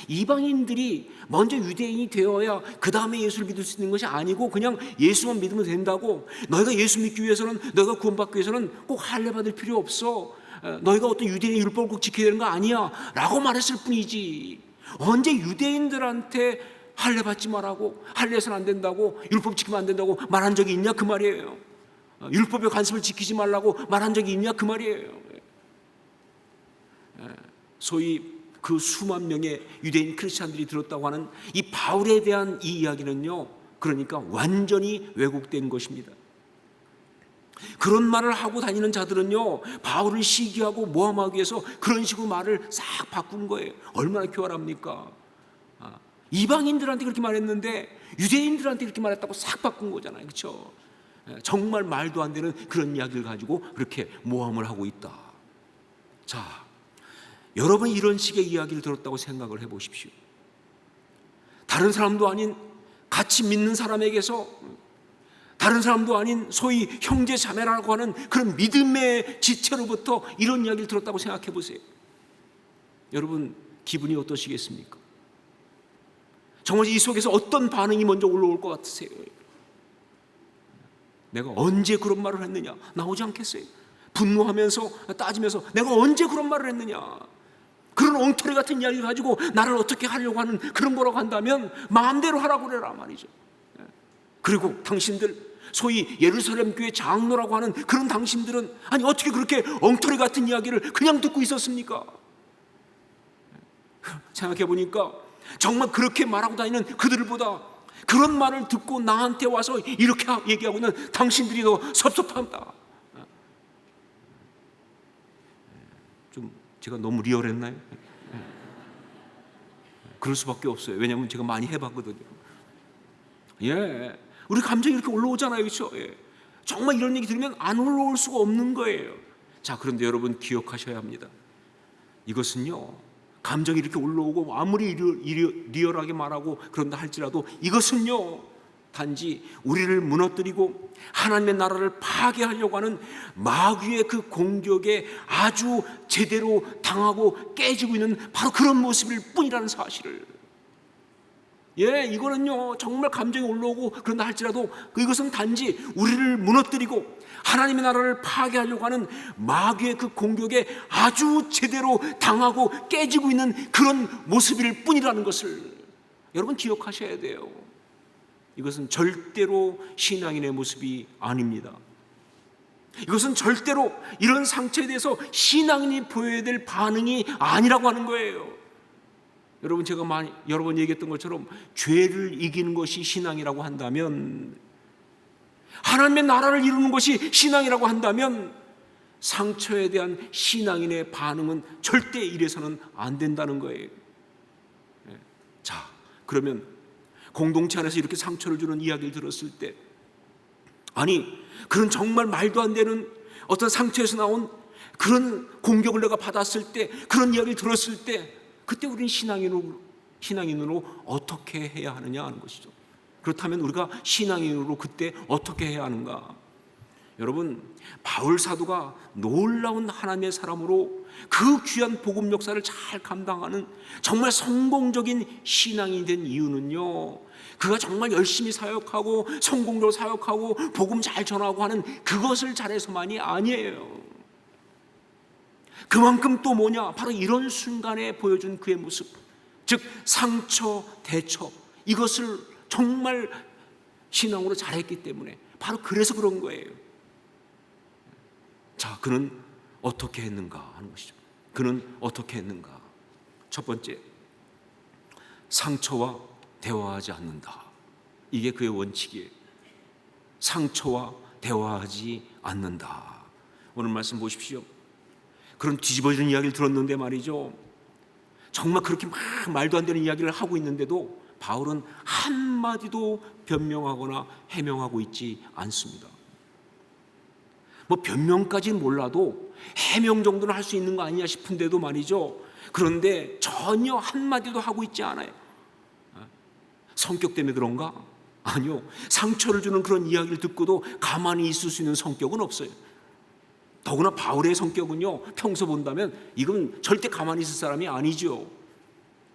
이방인들이 먼저 유대인이 되어야 그 다음에 예수를 믿을 수 있는 것이 아니고 그냥 예수만 믿으면 된다고, 너희가 예수 믿기 위해서는, 너희가 구원받기 위해서는 꼭 할례 받을 필요 없어, 너희가 어떤 유대인의 율법을 꼭 지켜야 되는 거 아니야 라고 말했을 뿐이지, 언제 유대인들한테 할례 받지 말라고, 할례해서는 안 된다고, 율법 지키면 안 된다고 말한 적이 있냐 그 말이에요. 율법의 관습을 지키지 말라고 말한 적이 있냐 그 말이에요. 소위 그 수만 명의 유대인 크리스찬들이 들었다고 하는 이 바울에 대한 이 이야기는요, 그러니까 완전히 왜곡된 것입니다. 그런 말을 하고 다니는 자들은요, 바울을 시기하고 모함하기 위해서 그런 식으로 말을 싹 바꾼 거예요. 얼마나 교활합니까? 이방인들한테 그렇게 말했는데 유대인들한테 그렇게 말했다고 싹 바꾼 거잖아요. 그렇죠? 정말 말도 안 되는 그런 이야기를 가지고 그렇게 모함을 하고 있다. 자, 여러분, 이런 식의 이야기를 들었다고 생각을 해보십시오. 다른 사람도 아닌 같이 믿는 사람에게서, 다른 사람도 아닌 소위 형제 자매라고 하는 그런 믿음의 지체로부터 이런 이야기를 들었다고 생각해 보세요. 여러분, 기분이 어떠시겠습니까? 정말 이 속에서 어떤 반응이 먼저 올라올 것 같으세요? 내가 언제 그런 말을 했느냐? 나오지 않겠어요? 분노하면서 따지면서 내가 언제 그런 말을 했느냐? 그런 엉터리 같은 이야기를 가지고 나를 어떻게 하려고 하는 그런 거라고 한다면 마음대로 하라고 그래라 말이죠. 그리고 당신들, 소위 예루살렘 교회 장로라고 하는 그런 당신들은 아니 어떻게 그렇게 엉터리 같은 이야기를 그냥 듣고 있었습니까? 생각해 보니까 정말 그렇게 말하고 다니는 그들보다 그런 말을 듣고 나한테 와서 이렇게 얘기하고 있는 당신들이 더 섭섭합니다. 좀 제가 너무 리얼했나요? 그럴 수밖에 없어요. 왜냐하면 제가 많이 해봤거든요. 예, 우리 감정이 이렇게 올라오잖아요, 그렇죠? 예. 정말 이런 얘기 들으면 안 올라올 수가 없는 거예요. 자, 그런데 여러분 기억하셔야 합니다. 이것은요, 감정이 이렇게 올라오고 아무리 리얼하게 말하고 그런다 할지라도 이것은요, 단지 우리를 무너뜨리고 하나님의 나라를 파괴하려고 하는 마귀의 그 공격에 아주 제대로 당하고 깨지고 있는 바로 그런 모습일 뿐이라는 사실을 이거는요 정말 감정이 올라오고 그런다 할지라도 이것은 단지 우리를 무너뜨리고 하나님의 나라를 파괴하려고 하는 마귀의 그 공격에 아주 제대로 당하고 깨지고 있는 그런 모습일 뿐이라는 것을 여러분 기억하셔야 돼요. 이것은 절대로 신앙인의 모습이 아닙니다. 이것은 절대로 이런 상처에 대해서 신앙인이 보여야 될 반응이 아니라고 하는 거예요. 여러분, 제가 여러 번 얘기했던 것처럼 죄를 이기는 것이 신앙이라고 한다면, 하나님의 나라를 이루는 것이 신앙이라고 한다면, 상처에 대한 신앙인의 반응은 절대 이래서는 안 된다는 거예요. 자, 그러면 공동체 안에서 이렇게 상처를 주는 이야기를 들었을 때, 아니 그런 정말 말도 안 되는 어떤 상처에서 나온 그런 공격을 내가 받았을 때, 그런 이야기를 들었을 때, 그때 우리는 신앙인으로 어떻게 해야 하느냐 하는 것이죠. 그렇다면 우리가 신앙인으로 그때 어떻게 해야 하는가? 여러분, 바울 사도가 놀라운 하나님의 사람으로 그 귀한 복음 역사를 잘 감당하는 정말 성공적인 신앙이 된 이유는요, 그가 정말 열심히 사역하고 성공적으로 사역하고 복음 잘 전하고 하는 그것을 잘해서만이 아니에요. 그만큼 또 뭐냐? 바로 이런 순간에 보여준 그의 모습, 즉 상처, 대처, 이것을 정말 신앙으로 잘했기 때문에, 바로 그래서 그런 거예요. 자, 그는 어떻게 했는가 하는 것이죠. 그는 어떻게 했는가? 첫 번째, 상처와 대화하지 않는다. 이게 그의 원칙이에요. 상처와 대화하지 않는다. 오늘 말씀 보십시오. 그런 뒤집어지는 이야기를 들었는데 말이죠, 정말 그렇게 막 말도 안 되는 이야기를 하고 있는데도 바울은 한마디도 변명하거나 해명하고 있지 않습니다. 뭐 변명까지는 몰라도 해명 정도는 할 수 있는 거 아니냐 싶은데도 말이죠, 그런데 전혀 한마디도 하고 있지 않아요. 성격 때문에 그런가? 아니요, 상처를 주는 그런 이야기를 듣고도 가만히 있을 수 있는 성격은 없어요. 더구나 바울의 성격은요, 평소 본다면 이건 절대 가만히 있을 사람이 아니죠.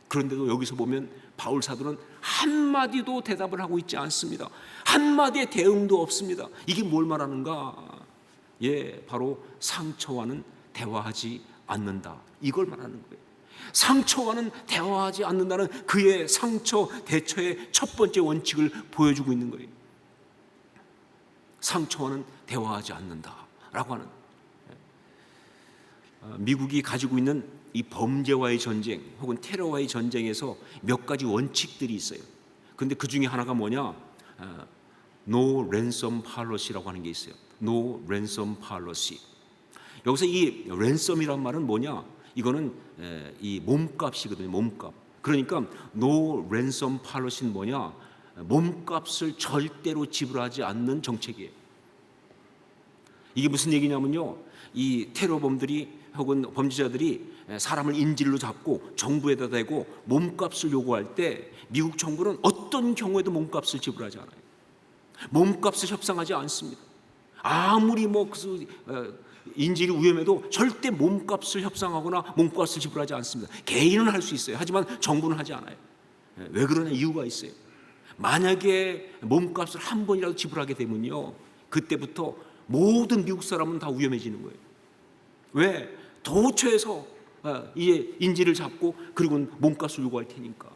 그런데도 여기서 보면 바울 사도는 한마디도 대답을 하고 있지 않습니다. 한마디의 대응도 없습니다. 이게 뭘 말하는가? 바로 상처와는 대화하지 않는다, 이걸 말하는 거예요. 상처와는 대화하지 않는다는 그의 상처 대처의 첫 번째 원칙을 보여주고 있는 거예요. 상처와는 대화하지 않는다라고 하는, 미국이 가지고 있는 이 범죄와의 전쟁 혹은 테러와의 전쟁에서 몇 가지 원칙들이 있어요. 그런데 그 중에 하나가 뭐냐? No ransom policy라고 하는 게 있어요. No ransom policy. 여기서 이 랜섬이란 말은 뭐냐? 이거는 이 몸값이거든요. 몸값. 그러니까 no ransom policy는 뭐냐? 몸값을 절대로 지불하지 않는 정책이에요. 이게 무슨 얘기냐면요, 이 테러범들이 혹은 범죄자들이 사람을 인질로 잡고 정부에다 대고 몸값을 요구할 때 미국 정부는 어떤 경우에도 몸값을 지불하지 않아요. 몸값을 협상하지 않습니다. 아무리 인질이 위험해도 절대 몸값을 협상하거나 몸값을 지불하지 않습니다. 개인은 할 수 있어요. 하지만 정부는 하지 않아요. 왜 그러냐? 이유가 있어요. 만약에 몸값을 한 번이라도 지불하게 되면요, 그때부터 모든 미국 사람은 다 위험해지는 거예요. 왜? 도처에서 이제 인질을 잡고 그리고 몸값을 요구할 테니까.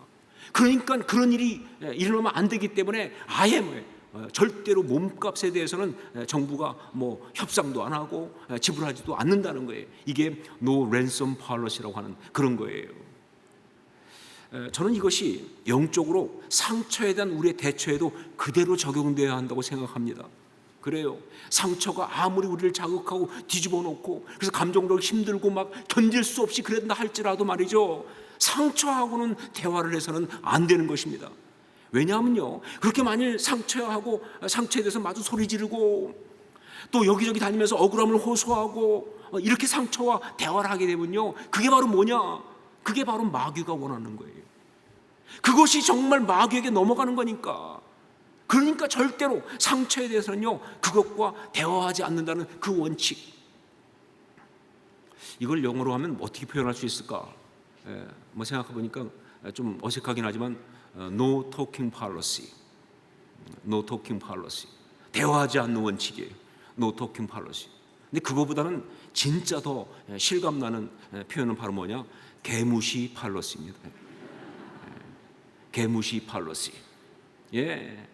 그러니까 그런 일이 일어나면 안 되기 때문에 아예 절대로 몸값에 대해서는 정부가 협상도 안 하고 지불하지도 않는다는 거예요. 이게 No Ransom Policy라고 하는 그런 거예요. 저는 이것이 영적으로 상처에 대한 우리의 대처에도 그대로 적용되어야 한다고 생각합니다. 그래요. 상처가 아무리 우리를 자극하고 뒤집어 놓고 그래서 감정적으로 힘들고 막 견딜 수 없이 그랬다 할지라도 말이죠, 상처하고는 대화를 해서는 안 되는 것입니다. 왜냐하면요, 그렇게 만일 상처하고 상처에 대해서 마주 소리 지르고 또 여기저기 다니면서 억울함을 호소하고 이렇게 상처와 대화를 하게 되면요, 그게 바로 뭐냐? 그게 바로 마귀가 원하는 거예요. 그것이 정말 마귀에게 넘어가는 거니까. 그러니까 절대로 상처에 대해서는요, 그것과 대화하지 않는다는 그 원칙, 이걸 영어로 하면 어떻게 표현할 수 있을까? 생각해 보니까 좀 어색하긴 하지만 No talking policy. No talking policy. 대화하지 않는 원칙이에요. No talking policy. 근데 그거보다는 진짜 더 실감나는 표현은 바로 뭐냐? 개무시 팔러시입니다. 개무시 팔러시. 예,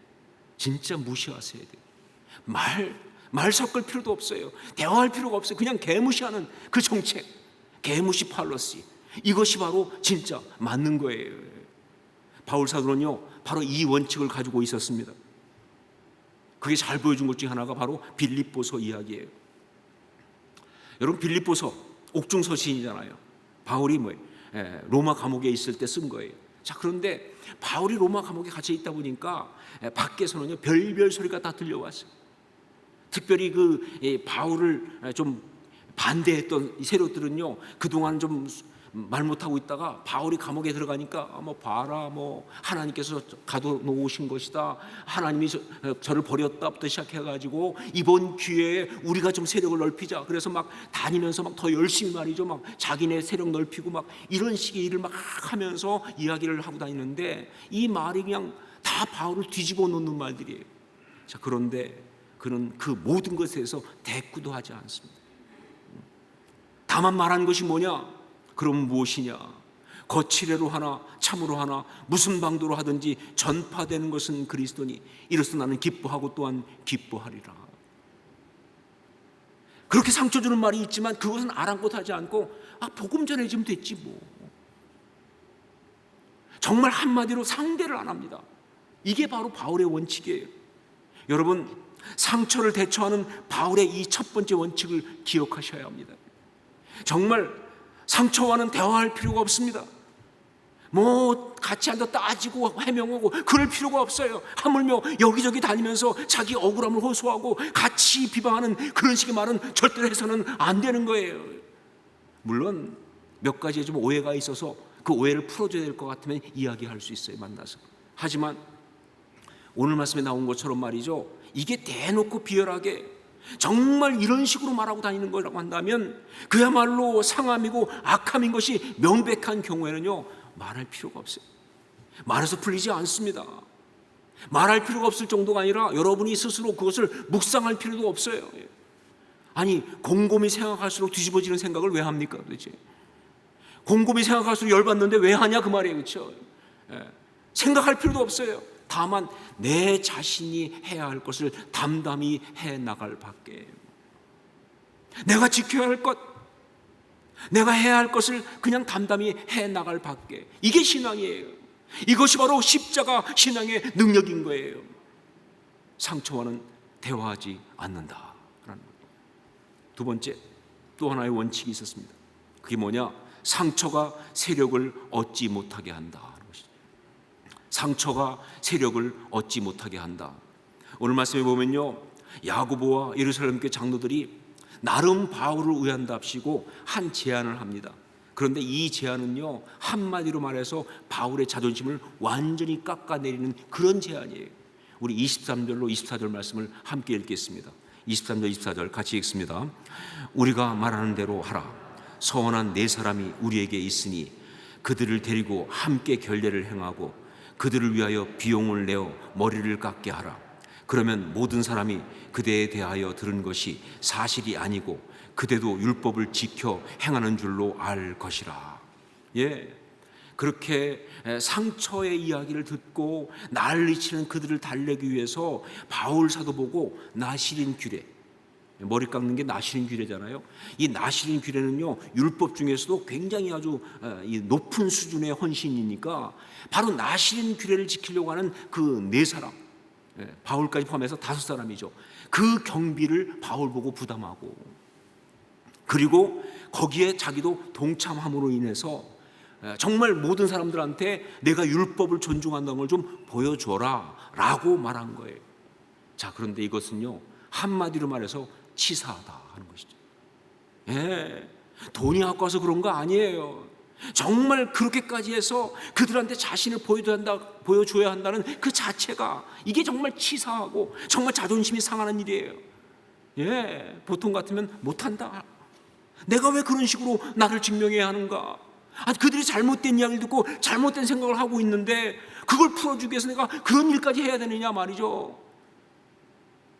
진짜 무시하셔야 돼요. 말 섞을 필요도 없어요. 대화할 필요가 없어요. 그냥 개무시하는 그 정책, 개무시 팔러시. 이것이 바로 진짜 맞는 거예요. 바울 사도는요, 바로 이 원칙을 가지고 있었습니다. 그게 잘 보여준 것 중에 하나가 바로 빌립보서 이야기예요. 여러분, 빌립보서 옥중 서신이잖아요. 바울이 로마 감옥에 있을 때 쓴 거예요. 자, 그런데 바울이 로마 감옥에 갇혀 있다 보니까 밖에서는요, 별별 소리가 다 들려왔어요. 특별히 바울을 좀 반대했던 이 세력들은요, 그동안 좀 말 못하고 있다가 바울이 감옥에 들어가니까 봐라, 하나님께서 가둬놓으신 것이다, 하나님이 저를 버렸다부터 시작해가지고 이번 기회에 우리가 좀 세력을 넓히자. 그래서 막 다니면서 막 더 열심히 말이죠, 막 자기네 세력 넓히고 막 이런 식의 일을 막 하면서 이야기를 하고 다니는데, 이 말이 그냥 다 바울을 뒤집어 놓는 말들이에요. 자, 그런데 그는 그 모든 것에 대해서 대꾸도 하지 않습니다. 다만 말한 것이 뭐냐? 그럼 무엇이냐? 거칠애로 하나 참으로 하나 무슨 방도로 하든지 전파되는 것은 그리스도니 이로써 나는 기뻐하고 또한 기뻐하리라. 그렇게 상처 주는 말이 있지만 그것은 아랑곳하지 않고 복음 전해지면 됐지 뭐. 정말 한마디로 상대를 안 합니다. 이게 바로 바울의 원칙이에요. 여러분, 상처를 대처하는 바울의 이 첫 번째 원칙을 기억하셔야 합니다. 정말 상처와는 대화할 필요가 없습니다. 같이 앉아 따지고 해명하고 그럴 필요가 없어요. 하물며 여기저기 다니면서 자기 억울함을 호소하고 같이 비방하는 그런 식의 말은 절대로 해서는 안 되는 거예요. 물론 몇 가지의 좀 오해가 있어서 그 오해를 풀어줘야 될 것 같으면 이야기할 수 있어요, 만나서. 하지만 오늘 말씀에 나온 것처럼 말이죠, 이게 대놓고 비열하게 정말 이런 식으로 말하고 다니는 거라고 한다면 그야말로 상함이고 악함인 것이 명백한 경우에는요, 말할 필요가 없어요. 말해서 풀리지 않습니다. 말할 필요가 없을 정도가 아니라 여러분이 스스로 그것을 묵상할 필요도 없어요. 아니, 곰곰이 생각할수록 뒤집어지는 생각을 왜 합니까 도대체? 곰곰이 생각할수록 열받는데 왜 하냐 그 말이에요. 그렇죠? 생각할 필요도 없어요. 다만 내 자신이 해야 할 것을 담담히 해 나갈 밖에, 내가 지켜야 할 것, 내가 해야 할 것을 그냥 담담히 해 나갈 밖에, 이게 신앙이에요. 이것이 바로 십자가 신앙의 능력인 거예요. 상처와는 대화하지 않는다라는 거예요. 두 번째, 또 하나의 원칙이 있었습니다. 그게 뭐냐? 상처가 세력을 얻지 못하게 한다. 상처가 세력을 얻지 못하게 한다. 오늘 말씀에 보면요, 야고보와 예루살렘 교회 장로들이 나름 바울을 위한답시고 한 제안을 합니다. 그런데 이 제안은요, 한마디로 말해서 바울의 자존심을 완전히 깎아내리는 그런 제안이에요. 우리 23절로 24절 말씀을 함께 읽겠습니다. 23절 24절 같이 읽습니다. 우리가 말하는 대로 하라. 서원한 네 사람이 우리에게 있으니 그들을 데리고 함께 결례를 행하고 그들을 위하여 비용을 내어 머리를 깎게 하라. 그러면 모든 사람이 그대에 대하여 들은 것이 사실이 아니고 그대도 율법을 지켜 행하는 줄로 알 것이라. 예, 그렇게 상처의 이야기를 듣고 난리치는 그들을 달래기 위해서 바울 사도 보고 나시린 규례, 머리 깎는 게 나시린 규례잖아요. 이 나시린 규례는요, 율법 중에서도 굉장히 아주 높은 수준의 헌신이니까 바로 나시린 규례를 지키려고 하는 그 네 사람, 바울까지 포함해서 5사람이죠. 그 경비를 바울 보고 부담하고, 그리고 거기에 자기도 동참함으로 인해서 정말 모든 사람들한테 내가 율법을 존중한다는 걸 좀 보여줘라 라고 말한 거예요. 자, 그런데 이것은요, 한마디로 말해서 치사하다 하는 것이죠. 예, 돈이 아까워서 그런 거 아니에요. 정말 그렇게까지 해서 그들한테 자신을 보여줘야 한다는 그 자체가, 이게 정말 치사하고 정말 자존심이 상하는 일이에요. 예, 보통 같으면 못한다. 내가 왜 그런 식으로 나를 증명해야 하는가? 아니, 그들이 잘못된 이야기를 듣고 잘못된 생각을 하고 있는데 그걸 풀어주기 위해서 내가 그런 일까지 해야 되느냐 말이죠.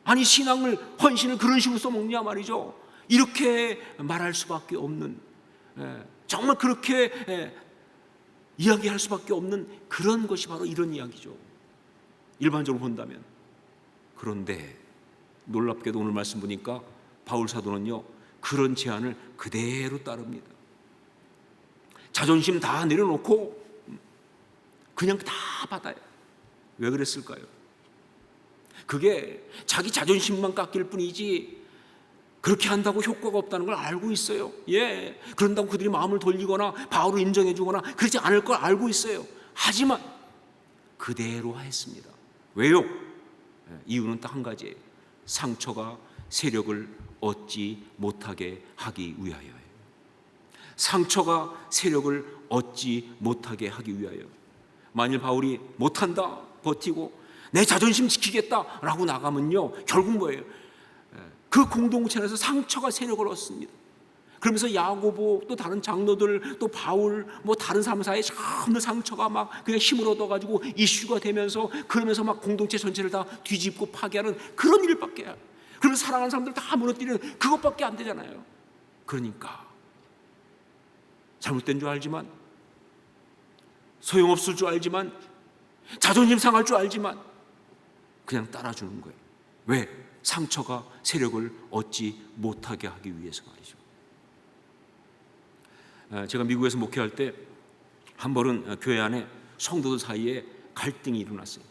아니, 신앙을, 헌신을 그런 식으로 써먹냐 말이죠. 이렇게 말할 수밖에 없는, 정말 그렇게 이야기할 수밖에 없는 그런 것이 바로 이런 이야기죠, 일반적으로 본다면. 그런데 놀랍게도 오늘 말씀 보니까 바울 사도는요, 그런 제안을 그대로 따릅니다. 자존심 다 내려놓고 그냥 다 받아요. 왜 그랬을까요? 그게 자기 자존심만 깎일 뿐이지 그렇게 한다고 효과가 없다는 걸 알고 있어요. 예, 그런다고 그들이 마음을 돌리거나 바울을 인정해 주거나 그러지 않을 걸 알고 있어요. 하지만 그대로 했습니다. 왜요? 이유는 딱 한 가지예요. 상처가 세력을 얻지 못하게 하기 위하여예요. 상처가 세력을 얻지 못하게 하기 위하여. 만일 바울이 못한다, 버티고 내 자존심 지키겠다라고 나가면요, 결국 뭐예요? 그 공동체 안에서 상처가 세력을 얻습니다. 그러면서 야고보, 또 다른 장로들, 또 바울, 뭐 다른 사람 사이에 전부 상처가 막 그냥 힘을 얻어가지고 이슈가 되면서, 그러면서 막 공동체 전체를 다 뒤집고 파괴하는 그런 일밖에, 그러면서 사랑하는 사람들 다 무너뜨리는 그것밖에 안 되잖아요. 그러니까 잘못된 줄 알지만, 소용없을 줄 알지만, 자존심 상할 줄 알지만 그냥 따라주는 거예요. 왜? 상처가 세력을 얻지 못하게 하기 위해서 말이죠. 제가 미국에서 목회할 때 한 번은 교회 안에 성도들 사이에 갈등이 일어났어요.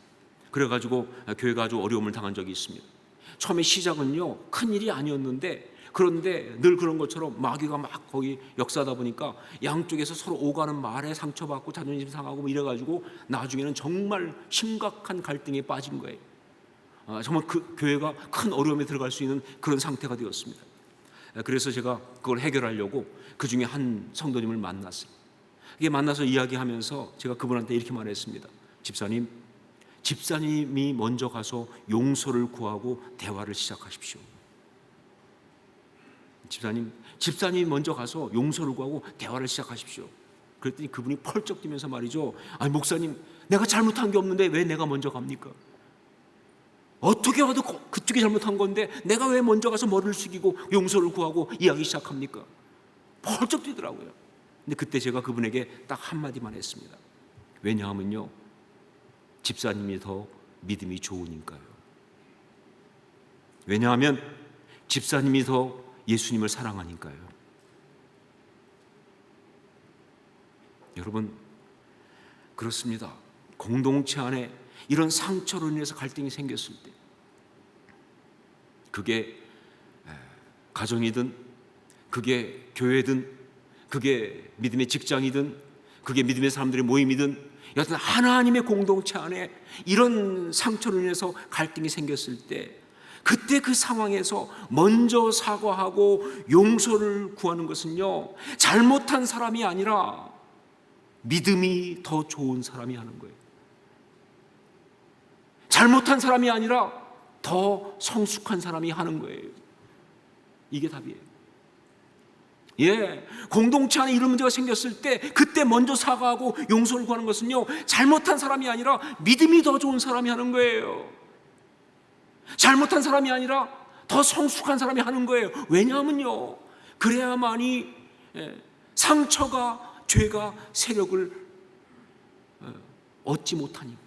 그래가지고 교회가 아주 어려움을 당한 적이 있습니다. 처음에 시작은요, 큰 일이 아니었는데, 그런데 늘 그런 것처럼 마귀가 막 거기 역사하다 보니까 양쪽에서 서로 오가는 말에 상처받고 자존심 상하고 뭐 이래가지고 나중에는 정말 심각한 갈등에 빠진 거예요. 정말 그 교회가 큰 어려움에 들어갈 수 있는 그런 상태가 되었습니다. 그래서 제가 그걸 해결하려고 그 중에 한 성도님을 만났어요. 이게 만나서 이야기하면서 제가 그분한테 이렇게 말했습니다. 집사님이 먼저 가서 용서를 구하고 대화를 시작하십시오. 집사님이 먼저 가서 용서를 구하고 대화를 시작하십시오. 그랬더니 그분이 펄쩍 뛰면서 말이죠. 아니, 목사님, 내가 잘못한 게 없는데 왜 내가 먼저 갑니까? 어떻게 와도 그쪽이 잘못한 건데 내가 왜 먼저 가서 머리를 숙이고 용서를 구하고 이야기 시작합니까? 펄쩍 뛰더라고요. 근데 그때 제가 그분에게 딱 한마디만 했습니다. 왜냐하면요, 집사님이 더 믿음이 좋으니까요. 왜냐하면 집사님이 더 예수님을 사랑하니까요. 여러분, 그렇습니다. 공동체 안에 이런 상처로 인해서 갈등이 생겼을 때, 그게 가정이든, 그게 교회든, 그게 믿음의 직장이든, 그게 믿음의 사람들의 모임이든, 여하튼 하나님의 공동체 안에 이런 상처로 인해서 갈등이 생겼을 때, 그때 그 상황에서 먼저 사과하고 용서를 구하는 것은요, 잘못한 사람이 아니라 믿음이 더 좋은 사람이 하는 거예요. 잘못한 사람이 아니라 더 성숙한 사람이 하는 거예요. 이게 답이에요. 예, 공동체 안에 이런 문제가 생겼을 때 그때 먼저 사과하고 용서를 구하는 것은요, 잘못한 사람이 아니라 믿음이 더 좋은 사람이 하는 거예요. 잘못한 사람이 아니라 더 성숙한 사람이 하는 거예요. 왜냐하면요, 그래야만이 상처가, 죄가 세력을 얻지 못하니까.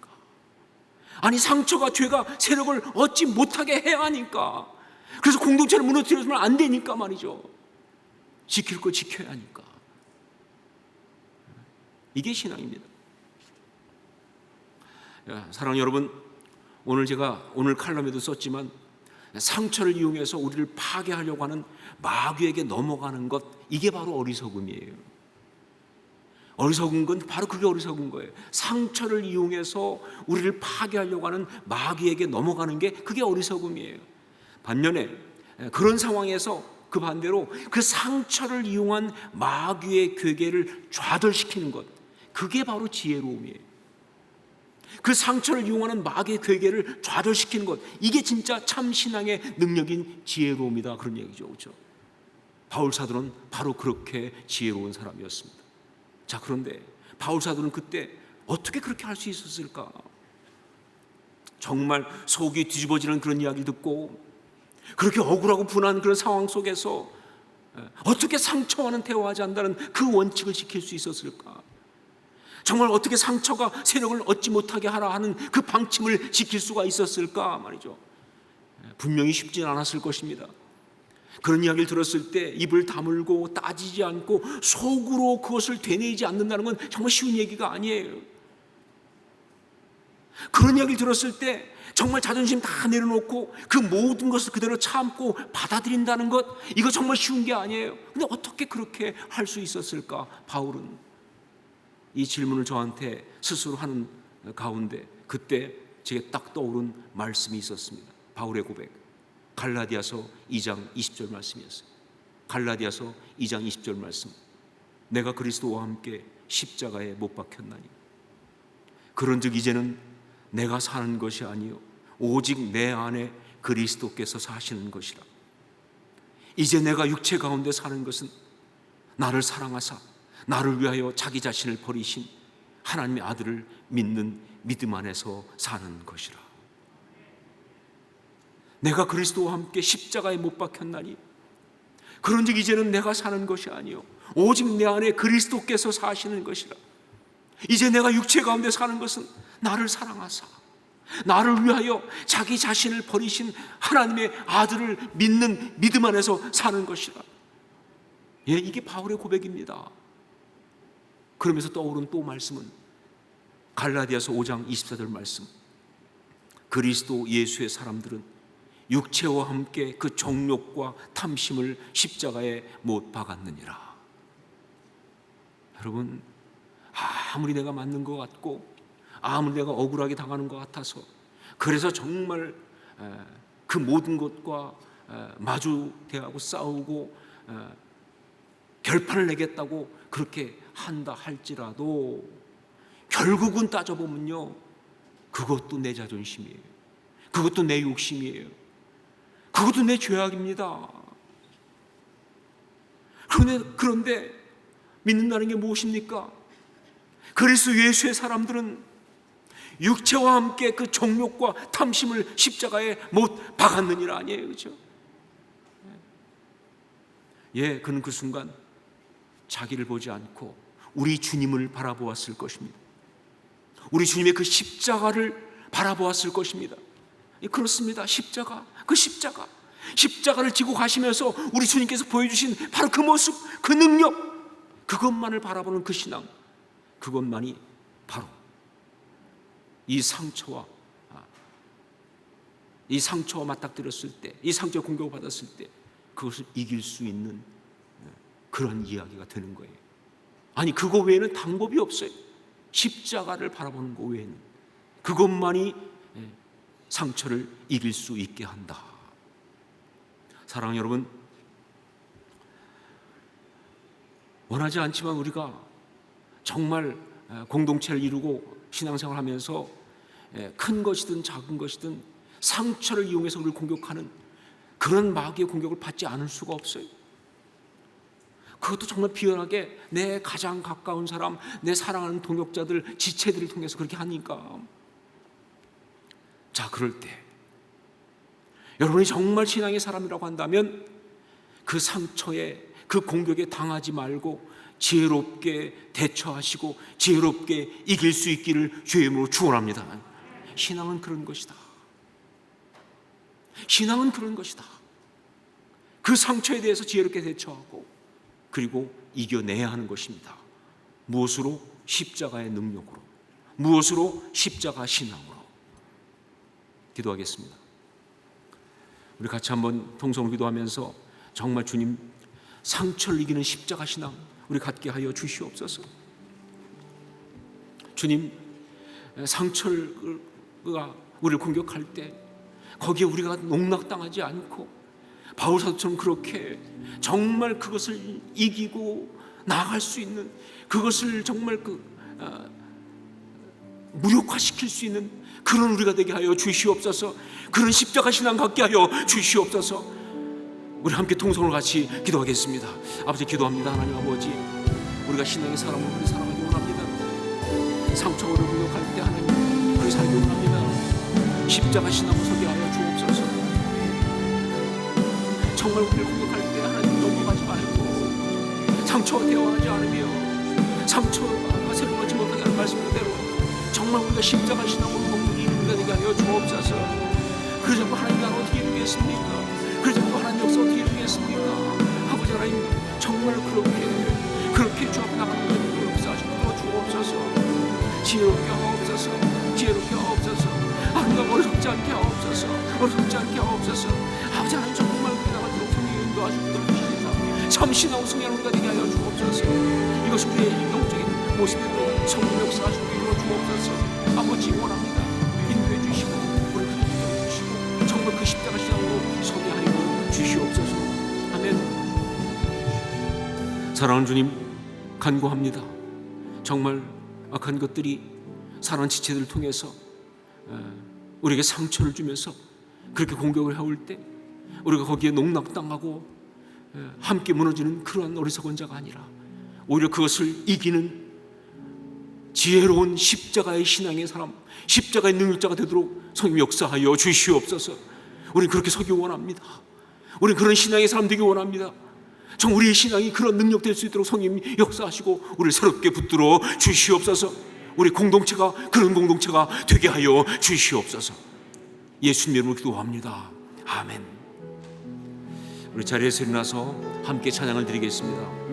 아니, 상처가, 죄가 세력을 얻지 못하게 해야 하니까. 그래서 공동체를 무너뜨려주면 안 되니까 말이죠. 지킬 거 지켜야 하니까. 이게 신앙입니다. 사랑하는 여러분, 제가 오늘 칼럼에도 썼지만, 상처를 이용해서 우리를 파괴하려고 하는 마귀에게 넘어가는 것, 이게 바로 어리석음이에요. 어리석은 건 바로 그게 어리석은 거예요. 상처를 이용해서 우리를 파괴하려고 하는 마귀에게 넘어가는 게 그게 어리석음이에요. 반면에 그런 상황에서 그 반대로 그 상처를 이용한 마귀의 괴계를 좌절시키는 것, 그게 바로 지혜로움이에요. 그 상처를 이용하는 마귀의 괴계를 좌절시키는 것, 이게 진짜 참 신앙의 능력인 지혜로움이다, 그런 얘기죠. 그렇죠? 바울 사도는 바로 그렇게 지혜로운 사람이었습니다. 자, 그런데 바울 사도는 그때 어떻게 그렇게 할 수 있었을까? 정말 속이 뒤집어지는 그런 이야기를 듣고 그렇게 억울하고 분한 그런 상황 속에서 어떻게 상처와는 대화하지 않는다는 그 원칙을 지킬 수 있었을까? 정말 어떻게 상처가 세력을 얻지 못하게 하라 하는 그 방침을 지킬 수가 있었을까 말이죠. 분명히 쉽진 않았을 것입니다. 그런 이야기를 들었을 때 입을 다물고 따지지 않고 속으로 그것을 되뇌이지 않는다는 건 정말 쉬운 얘기가 아니에요. 그런 이야기를 들었을 때 정말 자존심 다 내려놓고 그 모든 것을 그대로 참고 받아들인다는 것, 이거 정말 쉬운 게 아니에요. 근데 어떻게 그렇게 할 수 있었을까? 바울은 이 질문을 저한테 스스로 하는 가운데 그때 제게 딱 떠오른 말씀이 있었습니다. 바울의 고백, 갈라디아서 2장 20절 말씀이었어요. 갈라디아서 2장 20절 말씀. 내가 그리스도와 함께 십자가에 못 박혔나니 그런즉 이제는 내가 사는 것이 아니요 오직 내 안에 그리스도께서 사시는 것이라. 이제 내가 육체 가운데 사는 것은 나를 사랑하사 나를 위하여 자기 자신을 버리신 하나님의 아들을 믿는 믿음 안에서 사는 것이라. 내가 그리스도와 함께 십자가에 못 박혔나니 그런즉 이제는 내가 사는 것이 아니요 오직 내 안에 그리스도께서 사시는 것이라. 이제 내가 육체 가운데 사는 것은 나를 사랑하사 나를 위하여 자기 자신을 버리신 하나님의 아들을 믿는 믿음 안에서 사는 것이라. 예, 이게 바울의 고백입니다. 그러면서 떠오른 또 말씀은 갈라디아서 5장 24절 말씀. 그리스도 예수의 사람들은 육체와 함께 그 정욕과 탐심을 십자가에 못 박았느니라. 여러분, 아무리 내가 맞는 것 같고 아무리 내가 억울하게 당하는 것 같아서 그래서 정말 그 모든 것과 마주대하고 싸우고 결판을 내겠다고 그렇게 한다 할지라도 결국은 따져보면요, 그것도 내 자존심이에요. 그것도 내 욕심이에요. 그것도 내 죄악입니다. 그런데 믿는다는 게 무엇입니까? 그리스도 예수의 사람들은 육체와 함께 그 정욕과 탐심을 십자가에 못 박았느니라 아니에요, 그렇죠? 예, 그는 그 순간 자기를 보지 않고 우리 주님을 바라보았을 것입니다. 우리 주님의 그 십자가를 바라보았을 것입니다. 예, 그렇습니다. 십자가, 그 십자가를 지고 가시면서 우리 주님께서 보여주신 바로 그 모습, 그 능력, 그것만을 바라보는 그 신앙, 그것만이 바로 이 상처와 맞닥뜨렸을 때, 이 상처 공격을 받았을 때 그것을 이길 수 있는 그런 이야기가 되는 거예요. 아니, 그거 외에는 방법이 없어요. 십자가를 바라보는 것 외에는 그것만이 상처를 이길 수 있게 한다. 사랑하는 여러분, 원하지 않지만 우리가 정말 공동체를 이루고 신앙생활하면서 큰 것이든 작은 것이든 상처를 이용해서 우리를 공격하는 그런 마귀의 공격을 받지 않을 수가 없어요. 그것도 정말 비열하게 내 가장 가까운 사람, 내 사랑하는 동역자들, 지체들을 통해서 그렇게 하니까. 자, 그럴 때 여러분이 정말 신앙의 사람이라고 한다면 그 상처에, 그 공격에 당하지 말고 지혜롭게 대처하시고 지혜롭게 이길 수 있기를 주의 이름으로 축원합니다. 신앙은 그런 것이다. 신앙은 그런 것이다. 그 상처에 대해서 지혜롭게 대처하고 그리고 이겨내야 하는 것입니다. 무엇으로? 십자가의 능력으로. 무엇으로? 십자가 신앙으로. 기도하겠습니다. 우리 같이 한번 통성으로 기도하면서 정말 주님, 상처를 이기는 십자가 신앙 우리 갖게 하여 주시옵소서. 주님, 상처가 우리를 공격할 때 거기에 우리가 농락당하지 않고 바울 사도처럼 그렇게 정말 그것을 이기고 나아갈 수 있는, 그것을 정말 무력화시킬 수 있는 그런 우리가 되게 하여 주시옵소서. 그런 십자가 신앙 갖게 하여 주시옵소서. 우리 함께 통성을 같이 기도하겠습니다. 아버지, 기도합니다. 하나님 아버지, 우리가 신앙의 사람으로 그렇게 살아가기 원합니다. 상처를 공격할 때 하나님 그렇게 살기 원합니다. 십자가 신앙을 서게 하여 주옵소서. 정말 우리를 공격할 때 하나님 넘어가지 말고 상처와 대화하지 않으며 상처가 새로워지지 못하게 하는 말씀 그대로 정말 우리가 십자가 신앙으로 먹는 이 우리가 되게 하여 주옵소서. 그러자고 하나님 나라 어떻게 이루겠습니까? 그러자고 하나님 역사 어떻게 이루겠습니까? 아버지 하나님 정말 그렇게 주 앞에 나가는 것을 역사하시고 주옵소서. 지혜롭게 하옵소서. 지혜롭게 하옵소서. 하나님 어렵지 않게 하옵소서. 어렵지 않게 하옵소서. 아버지 하나님 정말 그다가 성령이 인도하시고 도와주시옵소서. 참 신앙 승리하는 우리가 되게 하여 주옵소서. 이것이 우리의 영적인 모습대로 성령 역사하시고 이루어 주옵소서. 아버지 원합니다. 인도해 주시고 우리를 인도해 주시고 정말 그 십자가 신앙으로 서게 하여 주시옵소서. 아멘. 사랑하는 주님, 간구합니다. 정말 악한 것들이 사랑하는 지체들을 통해서 우리에게 상처를 주면서 그렇게 공격을 해올 때 우리가 거기에 농락당하고 함께 무너지는 그러한 어리석은 자가 아니라 오히려 그것을 이기는 지혜로운 십자가의 신앙의 사람, 십자가의 능력자가 되도록 성령 역사하여 주시옵소서. 우리는 그렇게 서기 원합니다. 우리는 그런 신앙의 사람 되기 원합니다. 정말 우리의 신앙이 그런 능력 될 수 있도록 성령 역사하시고 우리를 새롭게 붙들어 주시옵소서. 우리 공동체가 그런 공동체가 되게 하여 주시옵소서. 예수님 이름으로 기도합니다. 아멘. 우리 자리에서 일어나서 함께 찬양을 드리겠습니다.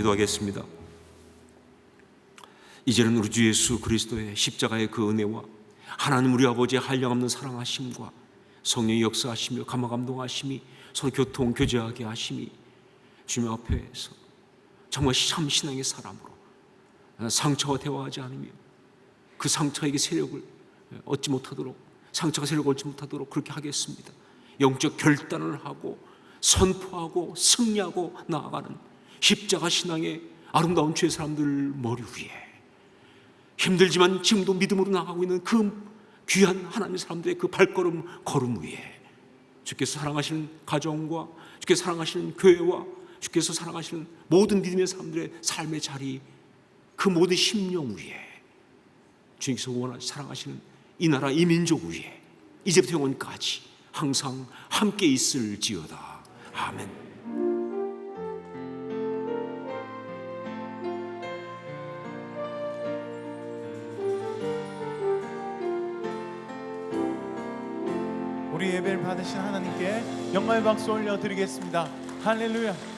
기도하겠습니다. 이제는 우리 주 예수 그리스도의 십자가의 그 은혜와 하나님 우리 아버지의 한량없는 사랑하심과 성령의 역사하시며 감화감동하심이 서로 교통 교제하게 하심이 주님 앞에서 정말 참 신앙의 사람으로 상처와 대화하지 않으며 그 상처에게 세력을 얻지 못하도록, 상처가 세력을 얻지 못하도록 그렇게 하겠습니다. 영적 결단을 하고 선포하고 승리하고 나아가는 십자가 신앙의 아름다운 주의 사람들 머리 위에 힘들지만 지금도 믿음으로 나가고 있는 그 귀한 하나님의 사람들의 그 발걸음 걸음 위에 주께서 사랑하시는 가정과 주께서 사랑하시는 교회와 주께서 사랑하시는 모든 믿음의 사람들의 삶의 자리, 그 모든 심령 위에 주님께서 사랑하시는 이 나라 이 민족 위에 이제부터 영원까지 항상 함께 있을지어다. 아멘. 우리 예배를 받으신 하나님께 영광의 박수 올려드리겠습니다. 할렐루야.